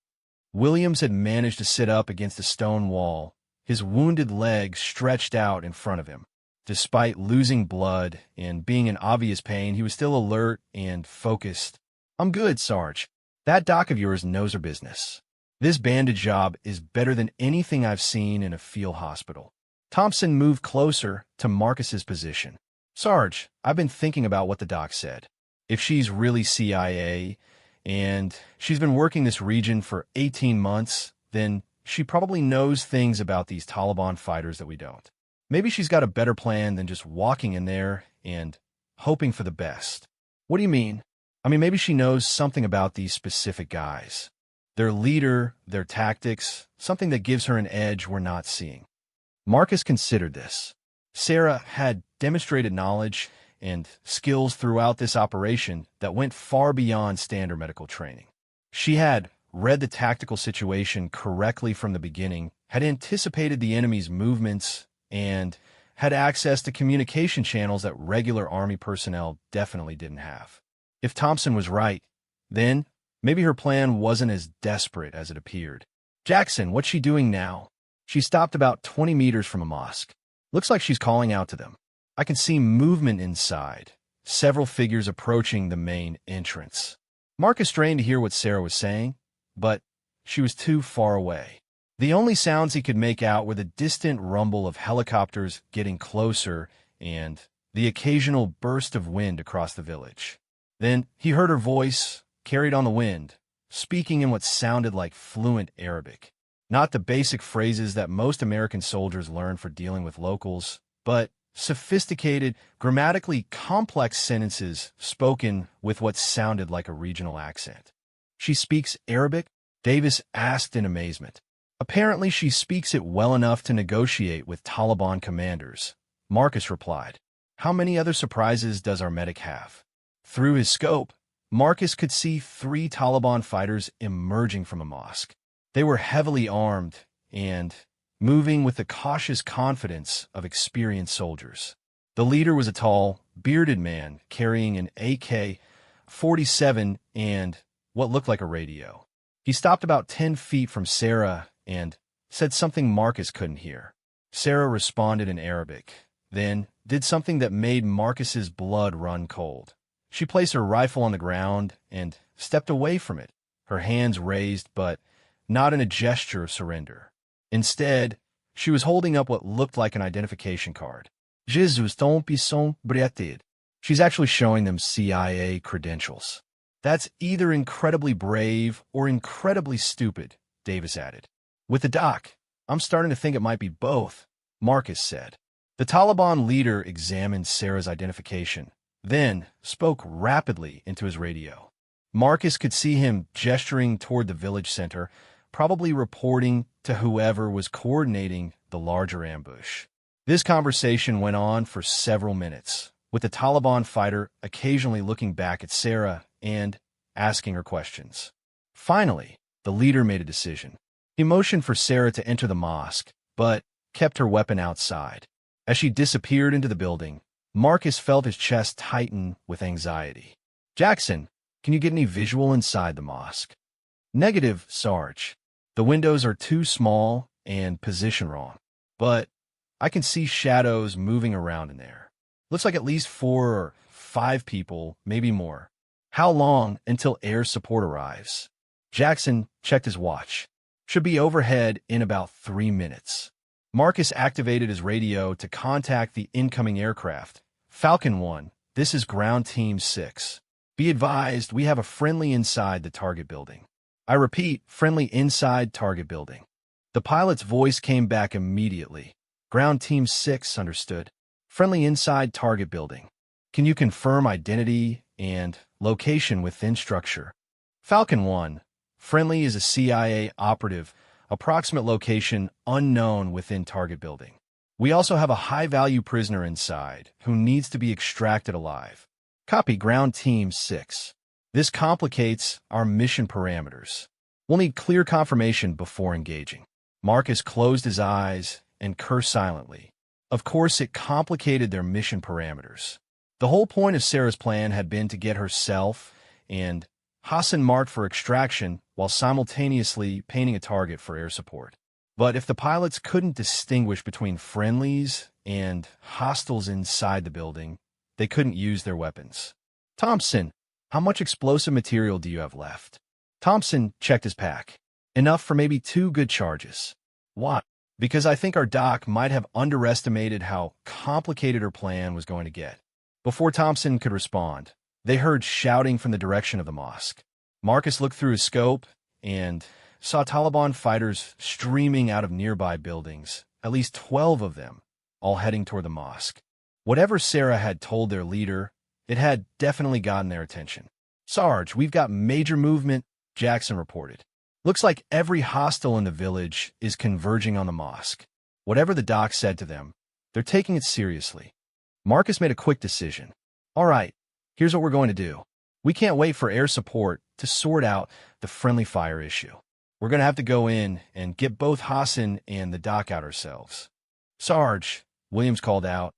Williams had managed to sit up against a stone wall, his wounded legs stretched out in front of him. Despite losing blood and being in obvious pain, he was still alert and focused. "I'm good, Sarge. That doc of yours knows her business. This bandage job is better than anything I've seen in a field hospital." Thompson moved closer to Marcus's position. "Sarge, I've been thinking about what the doc said. If she's really CIA, and she's been working this region for 18 months, then she probably knows things about these Taliban fighters that we don't. Maybe she's got a better plan than just walking in there and hoping for the best." "What do you mean?" "I mean, maybe she knows something about these specific guys. Their leader, their tactics, something that gives her an edge we're not seeing." Marcus considered this. Sarah had demonstrated knowledge and skills throughout this operation that went far beyond standard medical training. She had read the tactical situation correctly from the beginning, had anticipated the enemy's movements, and had access to communication channels that regular Army personnel definitely didn't have. If Thompson was right, then maybe her plan wasn't as desperate as it appeared. "Jackson, what's she doing now?" "She stopped about 20 meters from a mosque. Looks like she's calling out to them. I can see movement inside, several figures approaching the main entrance." Marcus strained to hear what Sarah was saying, but she was too far away. The only sounds he could make out were the distant rumble of helicopters getting closer and the occasional burst of wind across the village. Then he heard her voice, carried on the wind, speaking in what sounded like fluent Arabic. Not the basic phrases that most American soldiers learn for dealing with locals, but sophisticated, grammatically complex sentences spoken with what sounded like a regional accent. "She speaks Arabic?" Davis asked in amazement. "Apparently she speaks it well enough to negotiate with Taliban commanders," Marcus replied. "How many other surprises does our medic have?" Through his scope, Marcus could see 3 Taliban fighters emerging from a mosque. They were heavily armed and moving with the cautious confidence of experienced soldiers. The leader was a tall, bearded man carrying an AK-47 and what looked like a radio. He stopped about 10 feet from Sarah and said something Marcus couldn't hear. Sarah responded in Arabic, then did something that made Marcus's blood run cold. She placed her rifle on the ground and stepped away from it, her hands raised but not in a gesture of surrender. Instead, she was holding up what looked like an identification card. Jesus don't be so breted. She's actually showing them CIA credentials. That's either incredibly brave or incredibly stupid, Davis added. With the doc, I'm starting to think it might be both, Marcus said. The Taliban leader examined Sarah's identification, then spoke rapidly into his radio. Marcus could see him gesturing toward the village center, probably reporting to whoever was coordinating the larger ambush. This conversation went on for several minutes, with the Taliban fighter occasionally looking back at Sarah and asking her questions. Finally, the leader made a decision. He motioned for Sarah to enter the mosque, but kept her weapon outside. As she disappeared into the building, Marcus felt his chest tighten with anxiety. Jackson, can you get any visual inside the mosque? Negative, Sarge. The windows are too small and position wrong, but I can see shadows moving around in there. Looks like at least 4 or 5 people, maybe more. How long until air support arrives? Jackson checked his watch. Should be overhead in about 3 minutes. Marcus activated his radio to contact the incoming aircraft. Falcon 1, this is Ground Team 6. Be advised, we have a friendly inside the target building. I repeat, friendly inside target building. The pilot's voice came back immediately. Ground Team 6 understood. Friendly inside target building. Can you confirm identity and location within structure? Falcon 1, friendly is a CIA operative. Approximate location unknown within target building. We also have a high-value prisoner inside who needs to be extracted alive. Copy Ground Team 6. This complicates our mission parameters. We'll need clear confirmation before engaging. Marcus closed his eyes and cursed silently. Of course, it complicated their mission parameters. The whole point of Sarah's plan had been to get herself and Hassan marked for extraction while simultaneously painting a target for air support. But if the pilots couldn't distinguish between friendlies and hostiles inside the building, they couldn't use their weapons. Thompson, how much explosive material do you have left? Thompson checked his pack. Enough for maybe 2 good charges. Why? Because I think our doc might have underestimated how complicated her plan was going to get. Before Thompson could respond, they heard shouting from the direction of the mosque. Marcus looked through his scope and saw Taliban fighters streaming out of nearby buildings, at least 12 of them, all heading toward the mosque. Whatever Sarah had told their leader, it had definitely gotten their attention. Sarge, we've got major movement, Jackson reported. Looks like every hostile in the village is converging on the mosque. Whatever the doc said to them, they're taking it seriously. Marcus made a quick decision. All right, here's what we're going to do. We can't wait for air support to sort out the friendly fire issue. We're going to have to go in and get both Hassan and the doc out ourselves. Sarge, Williams called out,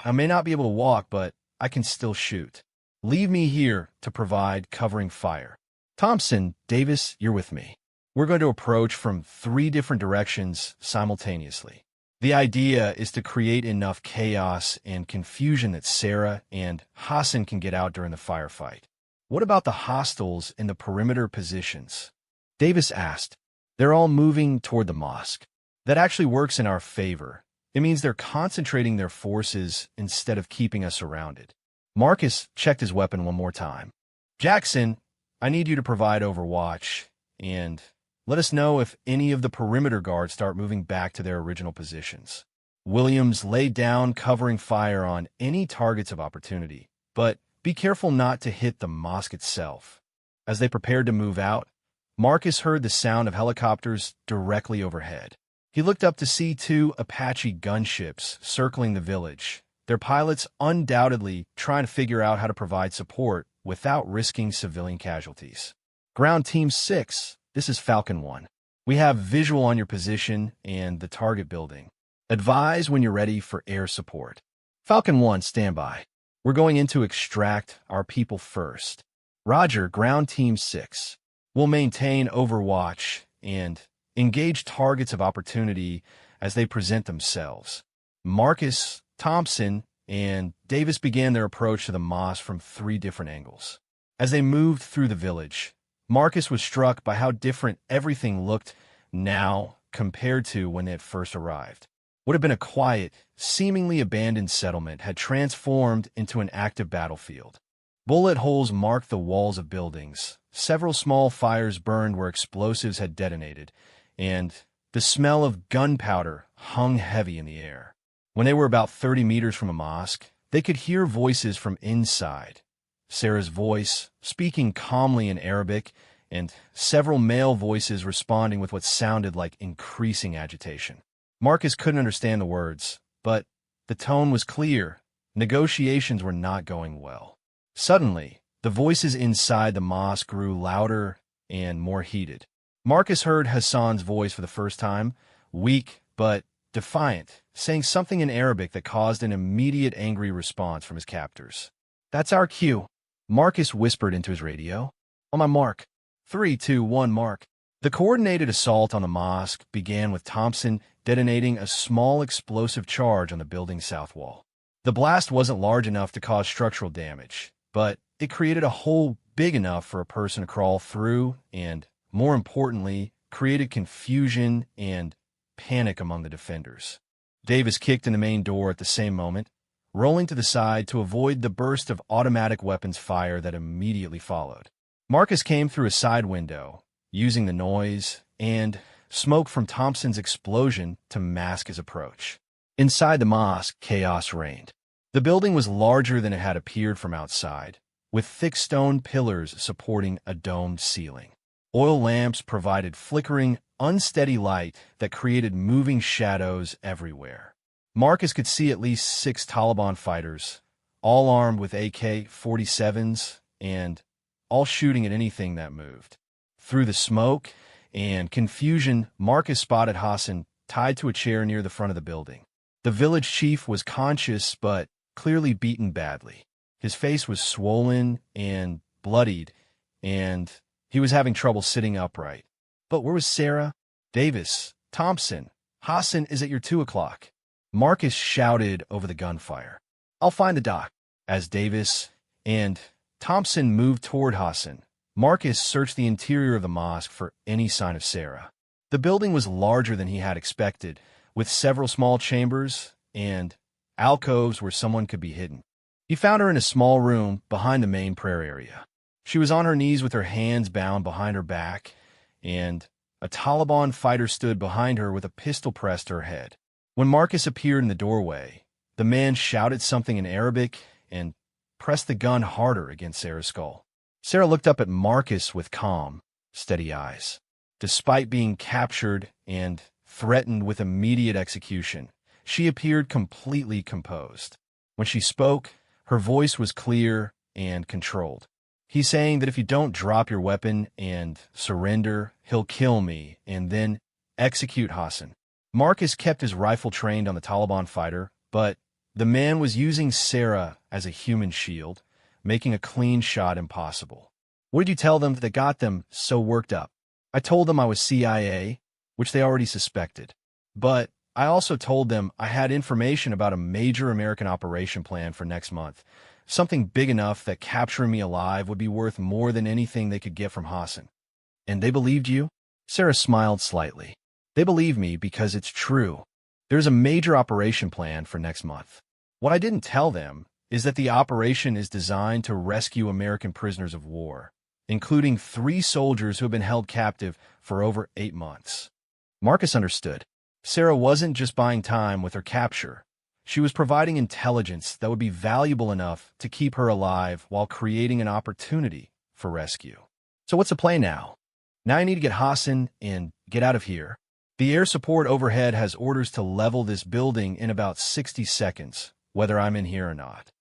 I may not be able to walk, but I can still shoot. Leave me here to provide covering fire. Thompson, Davis, you're with me. We're going to approach from 3 different directions simultaneously. The idea is to create enough chaos and confusion that Sarah and Hassan can get out during the firefight. What about the hostiles in the perimeter positions? Davis asked. They're all moving toward the mosque. That actually works in our favor. It means they're concentrating their forces instead of keeping us surrounded. Marcus checked his weapon one more time. Jackson, I need you to provide overwatch, and let us know if any of the perimeter guards start moving back to their original positions. Williams laid down covering fire on any targets of opportunity, but be careful not to hit the mosque itself. As they prepared to move out, Marcus heard the sound of helicopters directly overhead. He looked up to see 2 Apache gunships circling the village, their pilots undoubtedly trying to figure out how to provide support without risking civilian casualties. Ground Team 6, this is Falcon 1. We have visual on your position and the target building. Advise when you're ready for air support. Falcon 1, stand by. We're going in to extract our people first. Roger, Ground Team 6. We'll maintain overwatch and engage targets of opportunity as they present themselves. Marcus, Thompson, and Davis began their approach to the mosque from 3 different angles. As they moved through the village, Marcus was struck by how different everything looked now compared to when they had first arrived. What had been a quiet, seemingly abandoned settlement had transformed into an active battlefield. Bullet holes marked the walls of buildings, several small fires burned where explosives had detonated, and the smell of gunpowder hung heavy in the air. When they were about 30 meters from a mosque, they could hear voices from inside. Sarah's voice, speaking calmly in Arabic, and several male voices responding with what sounded like increasing agitation. Marcus couldn't understand the words, but the tone was clear. Negotiations were not going well. Suddenly, the voices inside the mosque grew louder and more heated. Marcus heard Hassan's voice for the first time, weak but defiant, saying something in Arabic that caused an immediate angry response from his captors. "That's our cue," Marcus whispered into his radio. "On my mark. 3, 2, 1, mark." The coordinated assault on the mosque began with Thompson detonating a small explosive charge on the building's south wall. The blast wasn't large enough to cause structural damage, but it created a hole big enough for a person to crawl through and, more importantly, created confusion and panic among the defenders. Davis kicked in the main door at the same moment, rolling to the side to avoid the burst of automatic weapons fire that immediately followed. Marcus came through a side window, using the noise and smoke from Thompson's explosion to mask his approach. Inside the mosque, chaos reigned. The building was larger than it had appeared from outside, with thick stone pillars supporting a domed ceiling. Oil lamps provided flickering, unsteady light that created moving shadows everywhere. Marcus could see at least 6 Taliban fighters, all armed with AK-47s and all shooting at anything that moved. Through the smoke and confusion, Marcus spotted Hassan tied to a chair near the front of the building. The village chief was conscious but clearly beaten badly. His face was swollen and bloodied, and he was having trouble sitting upright. But where was Sarah? "Davis, Thompson, Hassan is at your 2 o'clock. Marcus shouted over the gunfire. "I'll find the doc." As Davis and Thompson moved toward Hassan, Marcus searched the interior of the mosque for any sign of Sarah. The building was larger than he had expected, with several small chambers and alcoves where someone could be hidden. He found her in a small room behind the main prayer area. She was on her knees with her hands bound behind her back, and a Taliban fighter stood behind her with a pistol pressed to her head. When Marcus appeared in the doorway, the man shouted something in Arabic and pressed the gun harder against Sarah's skull. Sarah looked up at Marcus with calm, steady eyes. Despite being captured and threatened with immediate execution, she appeared completely composed. When she spoke, her voice was clear and controlled. "He's saying that if you don't drop your weapon and surrender, he'll kill me and then execute Hassan." Marcus kept his rifle trained on the Taliban fighter, but the man was using Sarah as a human shield, making a clean shot impossible. "What did you tell them that got them so worked up?" "I told them I was CIA, which they already suspected. But I also told them I had information about a major American operation plan for next month, something big enough that capturing me alive would be worth more than anything they could get from Hassan." "And they believed you?" Sarah smiled slightly. "They believe me because it's true. There's a major operation plan for next month. What I didn't tell them is that the operation is designed to rescue American prisoners of war, including 3 soldiers who have been held captive for over 8 months. Marcus understood. Sarah wasn't just buying time with her capture. She was providing intelligence that would be valuable enough to keep her alive while creating an opportunity for rescue. "So what's the play now?" "Now I need to get Hassan and get out of here. The air support overhead has orders to level this building in about 60 seconds, whether I'm in here or not."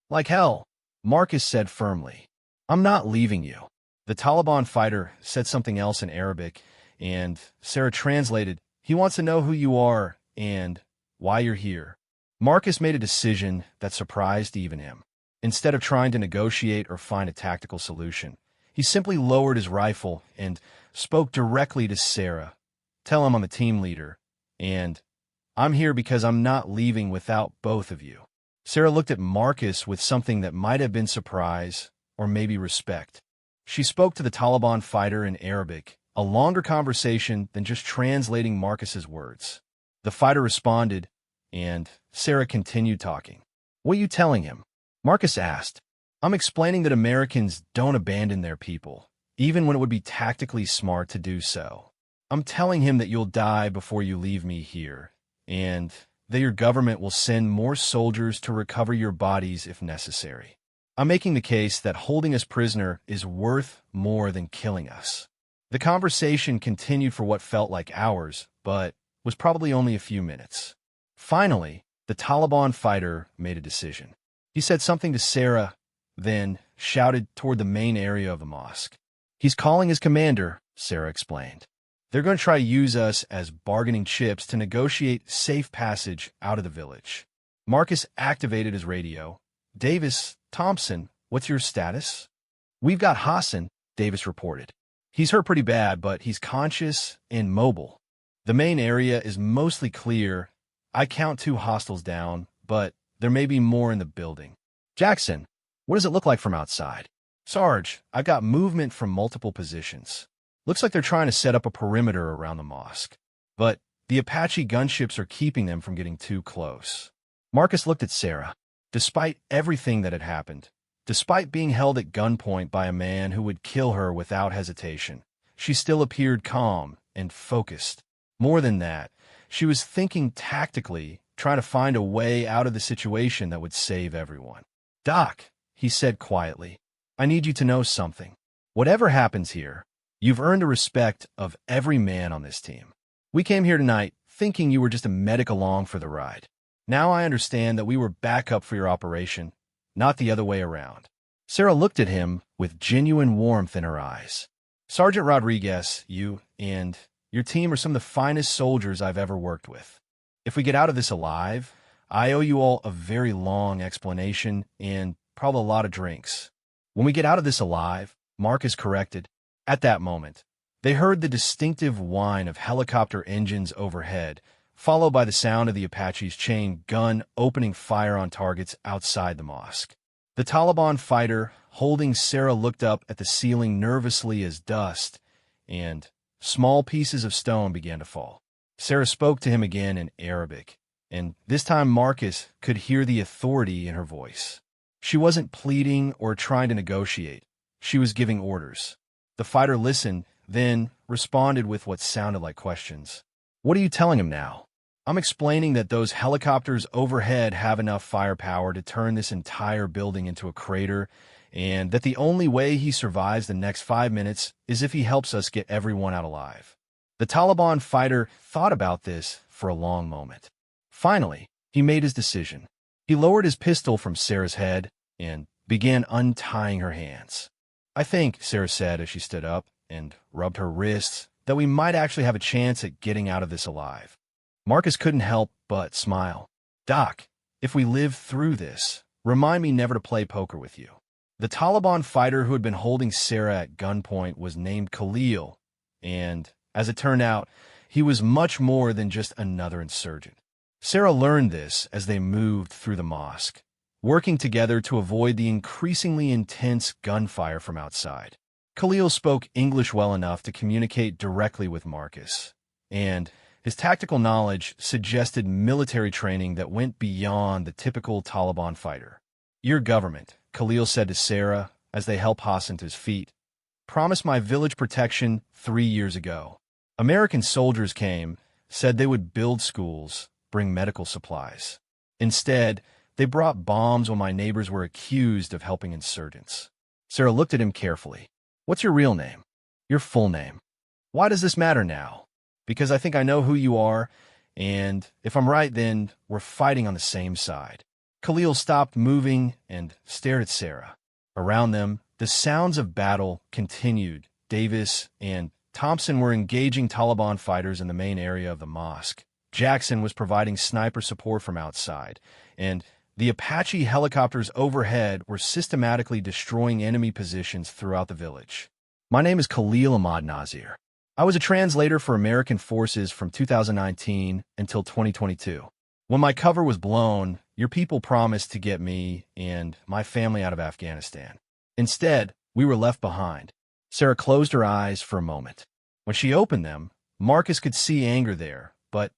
"Like hell," Marcus said firmly. "I'm not leaving you." The Taliban fighter said something else in Arabic, and Sarah translated, "He wants to know who you are and why you're here." Marcus made a decision that surprised even him. Instead of trying to negotiate or find a tactical solution, he simply lowered his rifle and spoke directly to Sarah. "Tell him I'm the team leader, and I'm here because I'm not leaving without both of you. Sarah looked at Marcus with something that might have been surprise or maybe respect. She spoke to the Taliban fighter in Arabic, a longer conversation than just translating Marcus's words. The fighter responded, and Sarah continued talking. "What are you telling him?" Marcus asked. "I'm explaining that Americans don't abandon their people, even when it would be tactically smart to do so. I'm telling him that you'll die before you leave me here, and that your government will send more soldiers to recover your bodies if necessary. I'm making the case that holding us prisoner is worth more than killing us." The conversation continued for what felt like hours, but was probably only a few minutes. Finally, the Taliban fighter made a decision. He said something to Sarah, then shouted toward the main area of the mosque. "He's calling his commander," Sarah explained. "They're going to try to use us as bargaining chips to negotiate safe passage out of the village." Marcus activated his radio. "Davis, Thompson, what's your status?" "We've got Hassan," Davis reported. "He's hurt pretty bad, but he's conscious and mobile. The main area is mostly clear. I count 2 hostiles down, but there may be more in the building." "Jackson, what does it look like from outside?" "Sarge, I've got movement from multiple positions. Looks like they're trying to set up a perimeter around the mosque, but the Apache gunships are keeping them from getting too close." Marcus looked at Sarah. Despite everything that had happened, despite being held at gunpoint by a man who would kill her without hesitation, she still appeared calm and focused. More than that, she was thinking tactically, trying to find a way out of the situation that would save everyone. "Doc," he said quietly, "I need you to know something. Whatever happens here, you've earned the respect of every man on this team. We came here tonight thinking you were just a medic along for the ride. Now I understand that we were backup for your operation, not the other way around." Sarah looked at him with genuine warmth in her eyes. "Sergeant Rodriguez, you and your team are some of the finest soldiers I've ever worked with. If we get out of this alive, I owe you all a very long explanation and probably a lot of drinks." "When we get out of this alive," Marcus corrected. At that moment, they heard the distinctive whine of helicopter engines overhead, followed by the sound of the Apache's chain gun opening fire on targets outside the mosque. The Taliban fighter, holding Sarah, looked up at the ceiling nervously as dust and small pieces of stone began to fall. Sarah spoke to him again in Arabic, and this time Marcus could hear the authority in her voice. She wasn't pleading or trying to negotiate. She was giving orders. The fighter listened, then responded with what sounded like questions. "What are you telling him now?" "I'm explaining that those helicopters overhead have enough firepower to turn this entire building into a crater, and that the only way he survives the next 5 minutes is if he helps us get everyone out alive." The Taliban fighter thought about this for a long moment. Finally, he made his decision. He lowered his pistol from Sarah's head and began untying her hands. "I think," Sarah said as she stood up and rubbed her wrists, "that we might actually have a chance at getting out of this alive." Marcus couldn't help but smile. "Doc, if we live through this, remind me never to play poker with you." The Taliban fighter who had been holding Sarah at gunpoint was named Khalil, and, as it turned out, he was much more than just another insurgent. Sarah learned this as they moved through the mosque, working together to avoid the increasingly intense gunfire from outside. Khalil spoke English well enough to communicate directly with Marcus, and his tactical knowledge suggested military training that went beyond the typical Taliban fighter. "Your government," Khalil said to Sarah as they helped Hassan to his feet, "promised my village protection 3 years ago. American soldiers came, said they would build schools, bring medical supplies. Instead, they brought bombs when my neighbors were accused of helping insurgents." Sarah looked at him carefully. "What's your real name?" "Your full name." "Why does this matter now?" "Because I think I know who you are, and if I'm right, then we're fighting on the same side." Khalil stopped moving and stared at Sarah. Around them, the sounds of battle continued. Davis and Thompson were engaging Taliban fighters in the main area of the mosque. Jackson was providing sniper support from outside, and the Apache helicopters overhead were systematically destroying enemy positions throughout the village. "My name is Khalil Ahmad Nazir. I was a translator for American forces from 2019 until 2022. When my cover was blown, your people promised to get me and my family out of Afghanistan. Instead, we were left behind. Sarah closed her eyes for a moment. When she opened them, Marcus could see anger there, but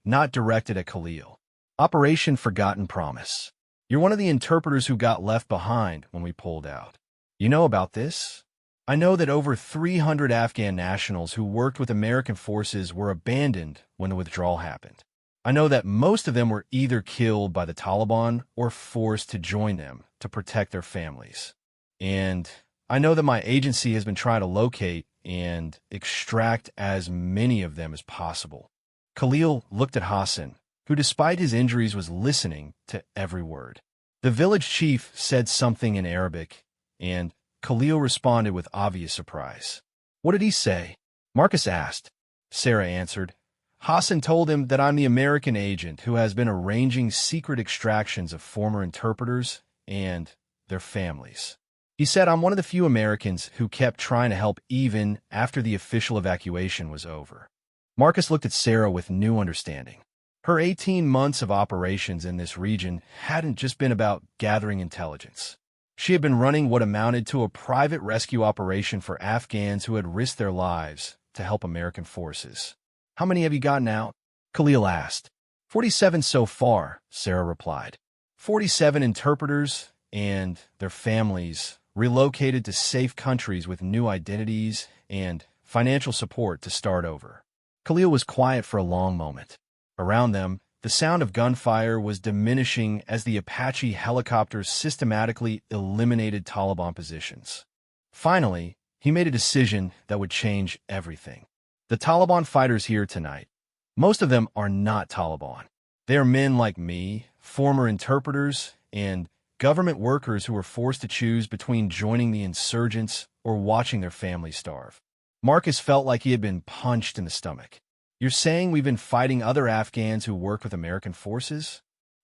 not directed at Khalil. Operation Forgotten Promise. You're one of the interpreters who got left behind when we pulled out. You know about this? I know that over 300 Afghan nationals who worked with American forces were abandoned when the withdrawal happened. I know that most of them were either killed by the Taliban or forced to join them to protect their families. And I know that my agency has been trying to locate and extract as many of them as possible. Khalil looked at Hassan, who despite his injuries was listening to every word. The village chief said something in Arabic, and Khalil responded with obvious surprise. What did he say? Marcus asked. Sarah answered. Hassan told him that I'm the American agent who has been arranging secret extractions of former interpreters and their families. He said I'm one of the few Americans who kept trying to help even after the official evacuation was over. Marcus looked at Sarah with new understanding. Her 18 months of operations in this region hadn't just been about gathering intelligence. She had been running what amounted to a private rescue operation for Afghans who had risked their lives to help American forces. How many have you gotten out? Khalil asked. 47 so far, Sarah replied. 47 interpreters and their families relocated to safe countries with new identities and financial support to start over. Khalil was quiet for a long moment. Around them, the sound of gunfire was diminishing as the Apache helicopters systematically eliminated Taliban positions. Finally, he made a decision that would change everything. The Taliban fighters here tonight, most of them are not Taliban. They are men like me, former interpreters, and government workers who were forced to choose between joining the insurgents or watching their families starve. Marcus felt like he had been punched in the stomach. You're saying we've been fighting other Afghans who work with American forces?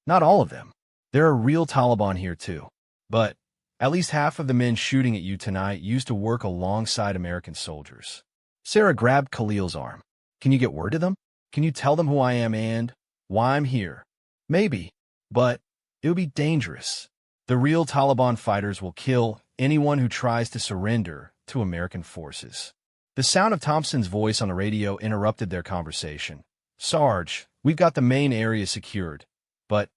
Not all of them. There are real Taliban here too. But at least half of the men shooting at you tonight used to work alongside American soldiers. Sarah grabbed Khalil's arm. Can you get word to them? Can you tell them who I am and why I'm here? Maybe, but it would be dangerous. The real Taliban fighters will kill anyone who tries to surrender to American forces. The sound of Thompson's voice on the radio interrupted their conversation. Sarge, we've got the main area secured, but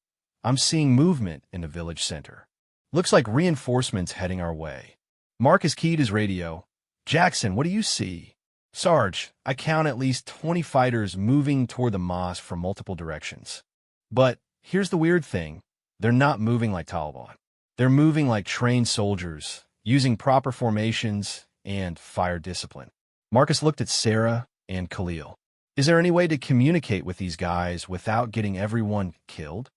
I'm seeing movement in the village center. Looks like reinforcements heading our way. Marcus keyed his radio. Jackson, what do you see? Sarge, I count at least 20 fighters moving toward the mosque from multiple directions. But here's the weird thing. They're not moving like Taliban. They're moving like trained soldiers, using proper formations and fire discipline. Marcus looked at Sarah and Khalil. Is there any way to communicate with these guys without getting everyone killed?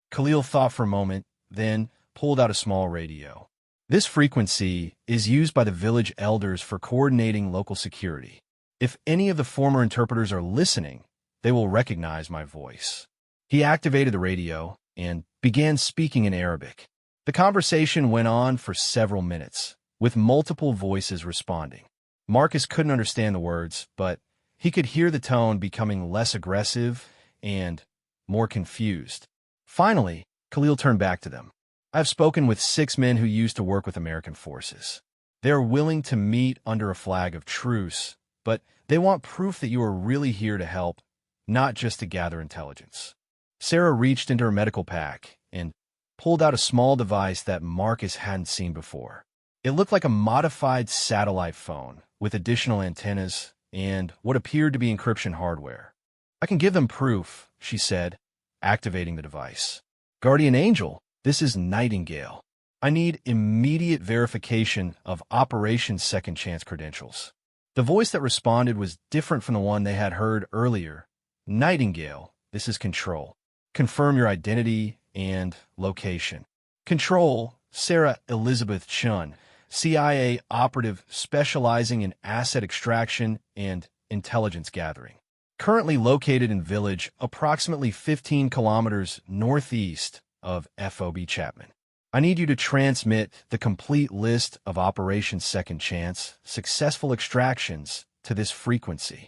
Khalil thought for a moment, then pulled out a small radio. This frequency is used by the village elders for coordinating local security. If any of the former interpreters are listening, they will recognize my voice. He activated the radio and began speaking in Arabic. The conversation went on for several minutes, with multiple voices responding. Marcus couldn't understand the words, but he could hear the tone becoming less aggressive and more confused. Finally, Khalil turned back to them. I've spoken with 6 men who used to work with American forces. They are willing to meet under a flag of truce, but they want proof that you are really here to help, not just to gather intelligence. Sarah reached into her medical pack and pulled out a small device that Marcus hadn't seen before. It looked like a modified satellite phone with additional antennas and what appeared to be encryption hardware. I can give them proof, she said, activating the device. Guardian Angel, this is Nightingale. I need immediate verification of Operation Second Chance credentials. The voice that responded was different from the one they had heard earlier. Nightingale, this is Control. Confirm your identity and location. Control, Sarah Elizabeth Chun, CIA operative specializing in asset extraction and intelligence gathering. Currently located in village approximately 15 kilometers northeast of FOB Chapman. I need you to transmit the complete list of Operation Second Chance, successful extractions, to this frequency.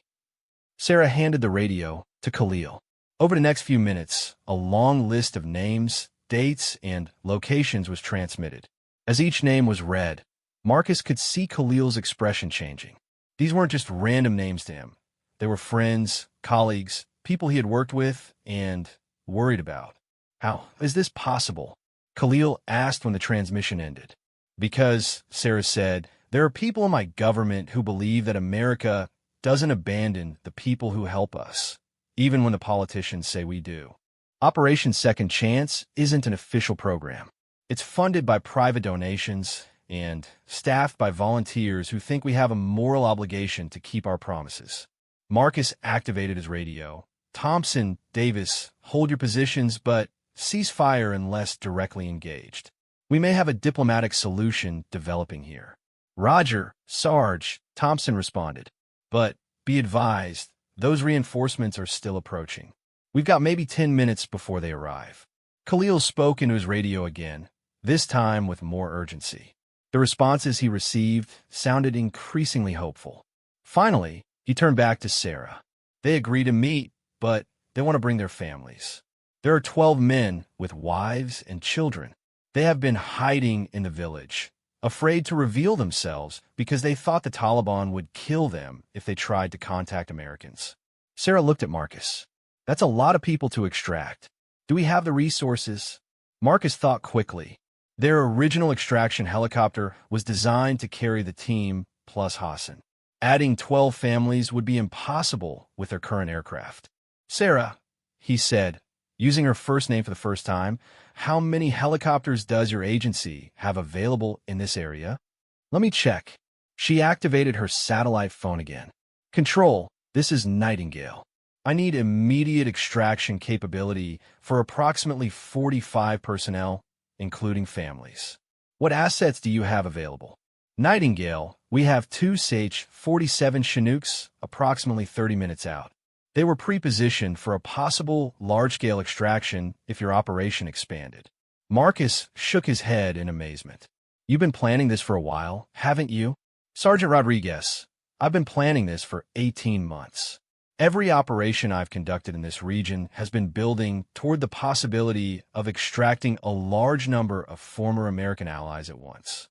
Sarah handed the radio to Khalil. Over the next few minutes, a long list of names, dates, and locations was transmitted. As each name was read, Marcus could see Khalil's expression changing. These weren't just random names to him. They were friends, colleagues, people he had worked with and worried about. How is this possible? Khalil asked when the transmission ended. Because, Sarah said, there are people in my government who believe that America doesn't abandon the people who help us, even when the politicians say we do. Operation Second Chance isn't an official program. It's funded by private donations and staffed by volunteers who think we have a moral obligation to keep our promises. Marcus activated his radio. Thompson, Davis, hold your positions, but cease fire unless directly engaged. We may have a diplomatic solution developing here. Roger, Sarge, Thompson responded. But be advised, those reinforcements are still approaching. We've got maybe 10 minutes before they arrive. Khalil spoke into his radio again, this time with more urgency. The responses he received sounded increasingly hopeful. Finally, he turned back to Sarah. They agree to meet, but they want to bring their families. There are 12 men with wives and children. They have been hiding in the village, afraid to reveal themselves because they thought the Taliban would kill them if they tried to contact Americans. Sarah looked at Marcus. That's a lot of people to extract. Do we have the resources? Marcus thought quickly. Their original extraction helicopter was designed to carry the team plus Hassan. Adding 12 families would be impossible with their current aircraft. Sarah, he said, using her first name for the first time, how many helicopters does your agency have available in this area? Let me check. She activated her satellite phone again. Control, this is Nightingale. I need immediate extraction capability for approximately 45 personnel, including families. What assets do you have available? Nightingale, we have two Sage-47 Chinooks, approximately 30 minutes out. They were pre-positioned for a possible large-scale extraction if your operation expanded. Marcus shook his head in amazement. You've been planning this for a while, haven't you? Sergeant Rodriguez, I've been planning this for 18 months. Every operation I've conducted in this region has been building toward the possibility of extracting a large number of former American allies at once.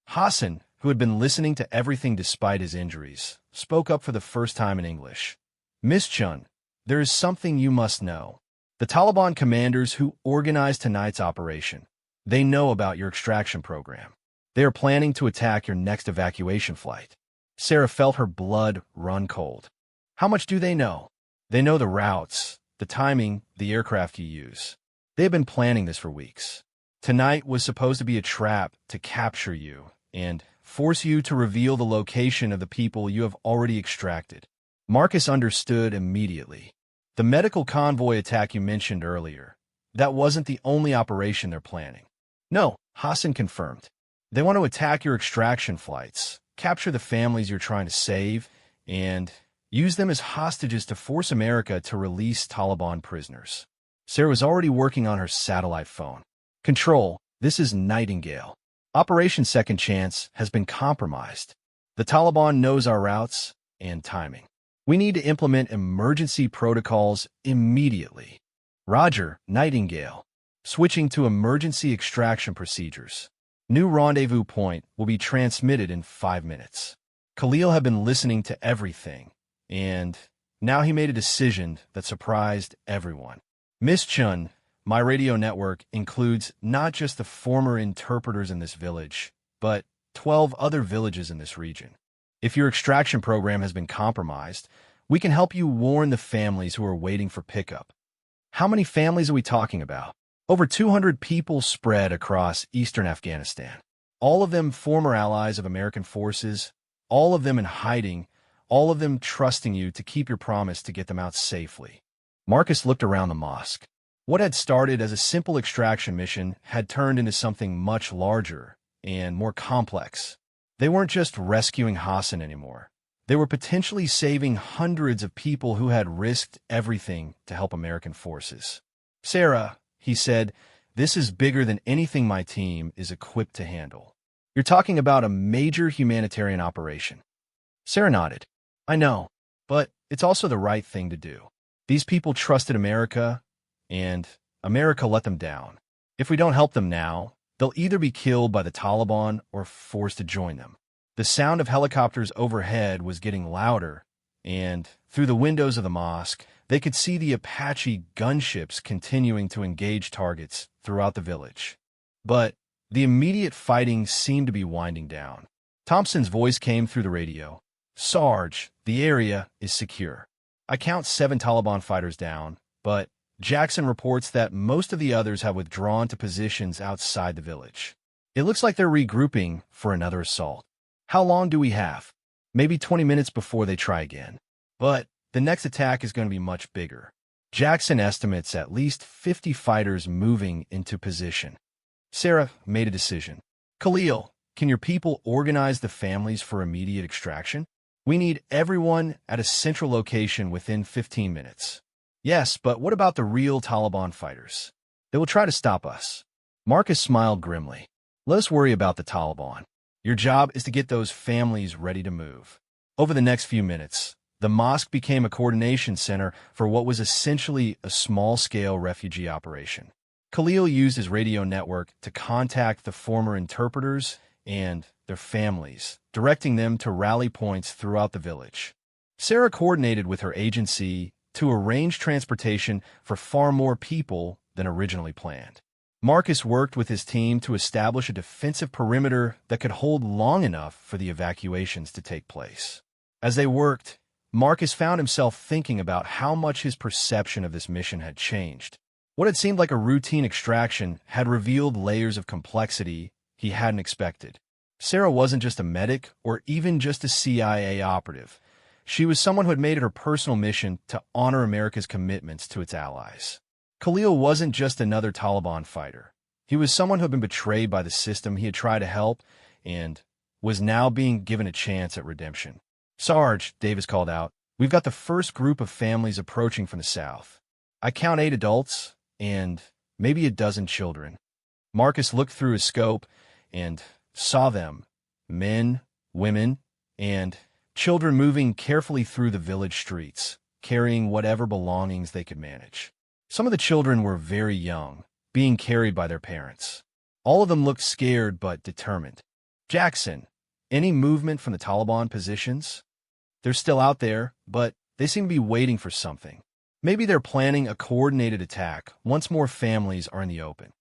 Hassan, who had been listening to everything despite his injuries, spoke up for the first time in English. Miss Chun, there is something you must know. The Taliban commanders who organized tonight's operation, they know about your extraction program. They are planning to attack your next evacuation flight. Sarah felt her blood run cold. How much do they know? They know the routes, the timing, the aircraft you use. They have been planning this for weeks. Tonight was supposed to be a trap to capture you and force you to reveal the location of the people you have already extracted. Marcus understood immediately. The medical convoy attack you mentioned earlier, that wasn't the only operation they're planning. No, Hassan confirmed. They want to attack your extraction flights, capture the families you're trying to save, and use them as hostages to force America to release Taliban prisoners. Sarah was already working on her satellite phone. Control, this is Nightingale. Operation Second Chance has been compromised. The Taliban knows our routes and timing. We need to implement emergency protocols immediately. Roger, Nightingale. Switching to emergency extraction procedures. New rendezvous point will be transmitted in 5 minutes. Khalil had been listening to everything, and now he made a decision that surprised everyone. Miss Chun, my radio network includes not just the former interpreters in this village, but 12 other villages in this region. If your extraction program has been compromised, we can help you warn the families who are waiting for pickup. How many families are we talking about? Over 200 people spread across eastern Afghanistan. All of them former allies of American forces, all of them in hiding, all of them trusting you to keep your promise to get them out safely. Marcus looked around the mosque. What had started as a simple extraction mission had turned into something much larger and more complex. They weren't just rescuing Hassan anymore. They were potentially saving hundreds of people who had risked everything to help American forces. Sarah, he said, this is bigger than anything my team is equipped to handle. You're talking about a major humanitarian operation. Sarah nodded. I know, but it's also the right thing to do. These people trusted America, and America let them down. If we don't help them now, they'll either be killed by the Taliban or forced to join them. The sound of helicopters overhead was getting louder, and through the windows of the mosque, they could see the Apache gunships continuing to engage targets throughout the village. But the immediate fighting seemed to be winding down. Thompson's voice came through the radio. Sarge, the area is secure. I count 7 Taliban fighters down, but Jackson reports that most of the others have withdrawn to positions outside the village. It looks like they're regrouping for another assault. How long do we have? Maybe 20 minutes before they try again. But the next attack is going to be much bigger. Jackson estimates at least 50 fighters moving into position. Sarah made a decision. Khalil, can your people organize the families for immediate extraction? We need everyone at a central location within 15 minutes. Yes, but what about the real Taliban fighters? They will try to stop us. Marcus smiled grimly. Let us worry about the Taliban. Your job is to get those families ready to move. Over the next few minutes, the mosque became a coordination center for what was essentially a small-scale refugee operation. Khalil used his radio network to contact the former interpreters and their families, directing them to rally points throughout the village. Sarah coordinated with her agency to arrange transportation for far more people than originally planned. Marcus worked with his team to establish a defensive perimeter that could hold long enough for the evacuations to take place. As they worked, Marcus found himself thinking about how much his perception of this mission had changed. What had seemed like a routine extraction had revealed layers of complexity he hadn't expected. Sarah wasn't just a medic or even just a CIA operative. She was someone who had made it her personal mission to honor America's commitments to its allies. Khalil wasn't just another Taliban fighter. He was someone who had been betrayed by the system he had tried to help and was now being given a chance at redemption. Sarge, Davis called out, we've got the first group of families approaching from the south. I count 8 adults and maybe a dozen children. Marcus looked through his scope and saw them, men, women, and children moving carefully through the village streets, carrying whatever belongings they could manage. Some of the children were very young, being carried by their parents. All of them looked scared but determined. Jackson, any movement from the Taliban positions? They're still out there, but they seem to be waiting for something. Maybe they're planning a coordinated attack once more families are in the open.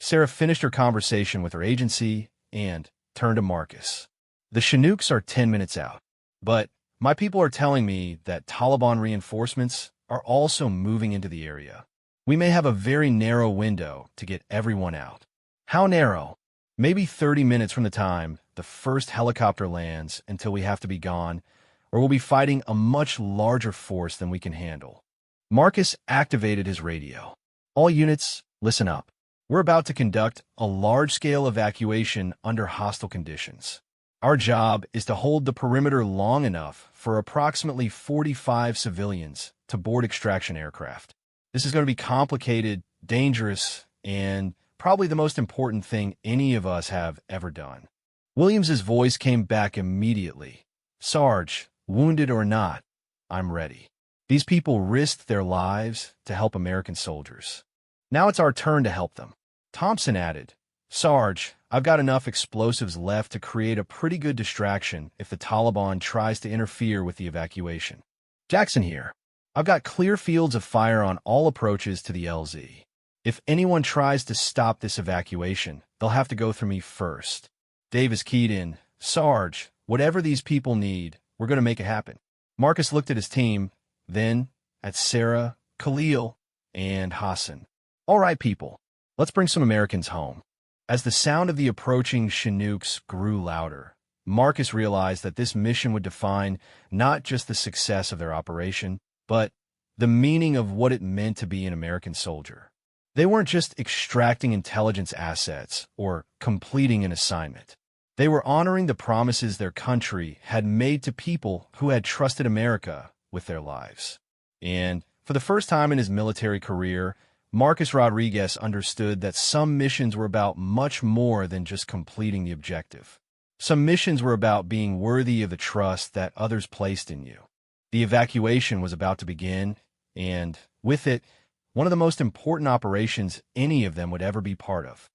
Sarah finished her conversation with her agency and turned to Marcus. The Chinooks are 10 minutes out, but my people are telling me that Taliban reinforcements are also moving into the area. We may have a very narrow window to get everyone out. How narrow? Maybe 30 minutes from the time the first helicopter lands until we have to be gone, or we'll be fighting a much larger force than we can handle. Marcus activated his radio. All units, listen up. We're about to conduct a large-scale evacuation under hostile conditions. Our job is to hold the perimeter long enough for approximately 45 civilians to board extraction aircraft. This is going to be complicated, dangerous, and probably the most important thing any of us have ever done. Williams's voice came back immediately. Sarge, wounded or not, I'm ready. These people risked their lives to help American soldiers. Now it's our turn to help them. Thompson added, Sarge, I've got enough explosives left to create a pretty good distraction if the Taliban tries to interfere with the evacuation. Jackson here. I've got clear fields of fire on all approaches to the LZ. If anyone tries to stop this evacuation, they'll have to go through me first. Davis keyed in, Sarge, whatever these people need, we're going to make it happen. Marcus looked at his team, then at Sarah, Khalil, and Hassan. All right, people, let's bring some Americans home. As the sound of the approaching Chinooks grew louder, Marcus realized that this mission would define not just the success of their operation, but the meaning of what it meant to be an American soldier. They weren't just extracting intelligence assets or completing an assignment. They were honoring the promises their country had made to people who had trusted America with their lives. And for the first time in his military career, Marcus Rodriguez understood that some missions were about much more than just completing the objective. Some missions were about being worthy of the trust that others placed in you. The evacuation was about to begin, and with it, one of the most important operations any of them would ever be part of.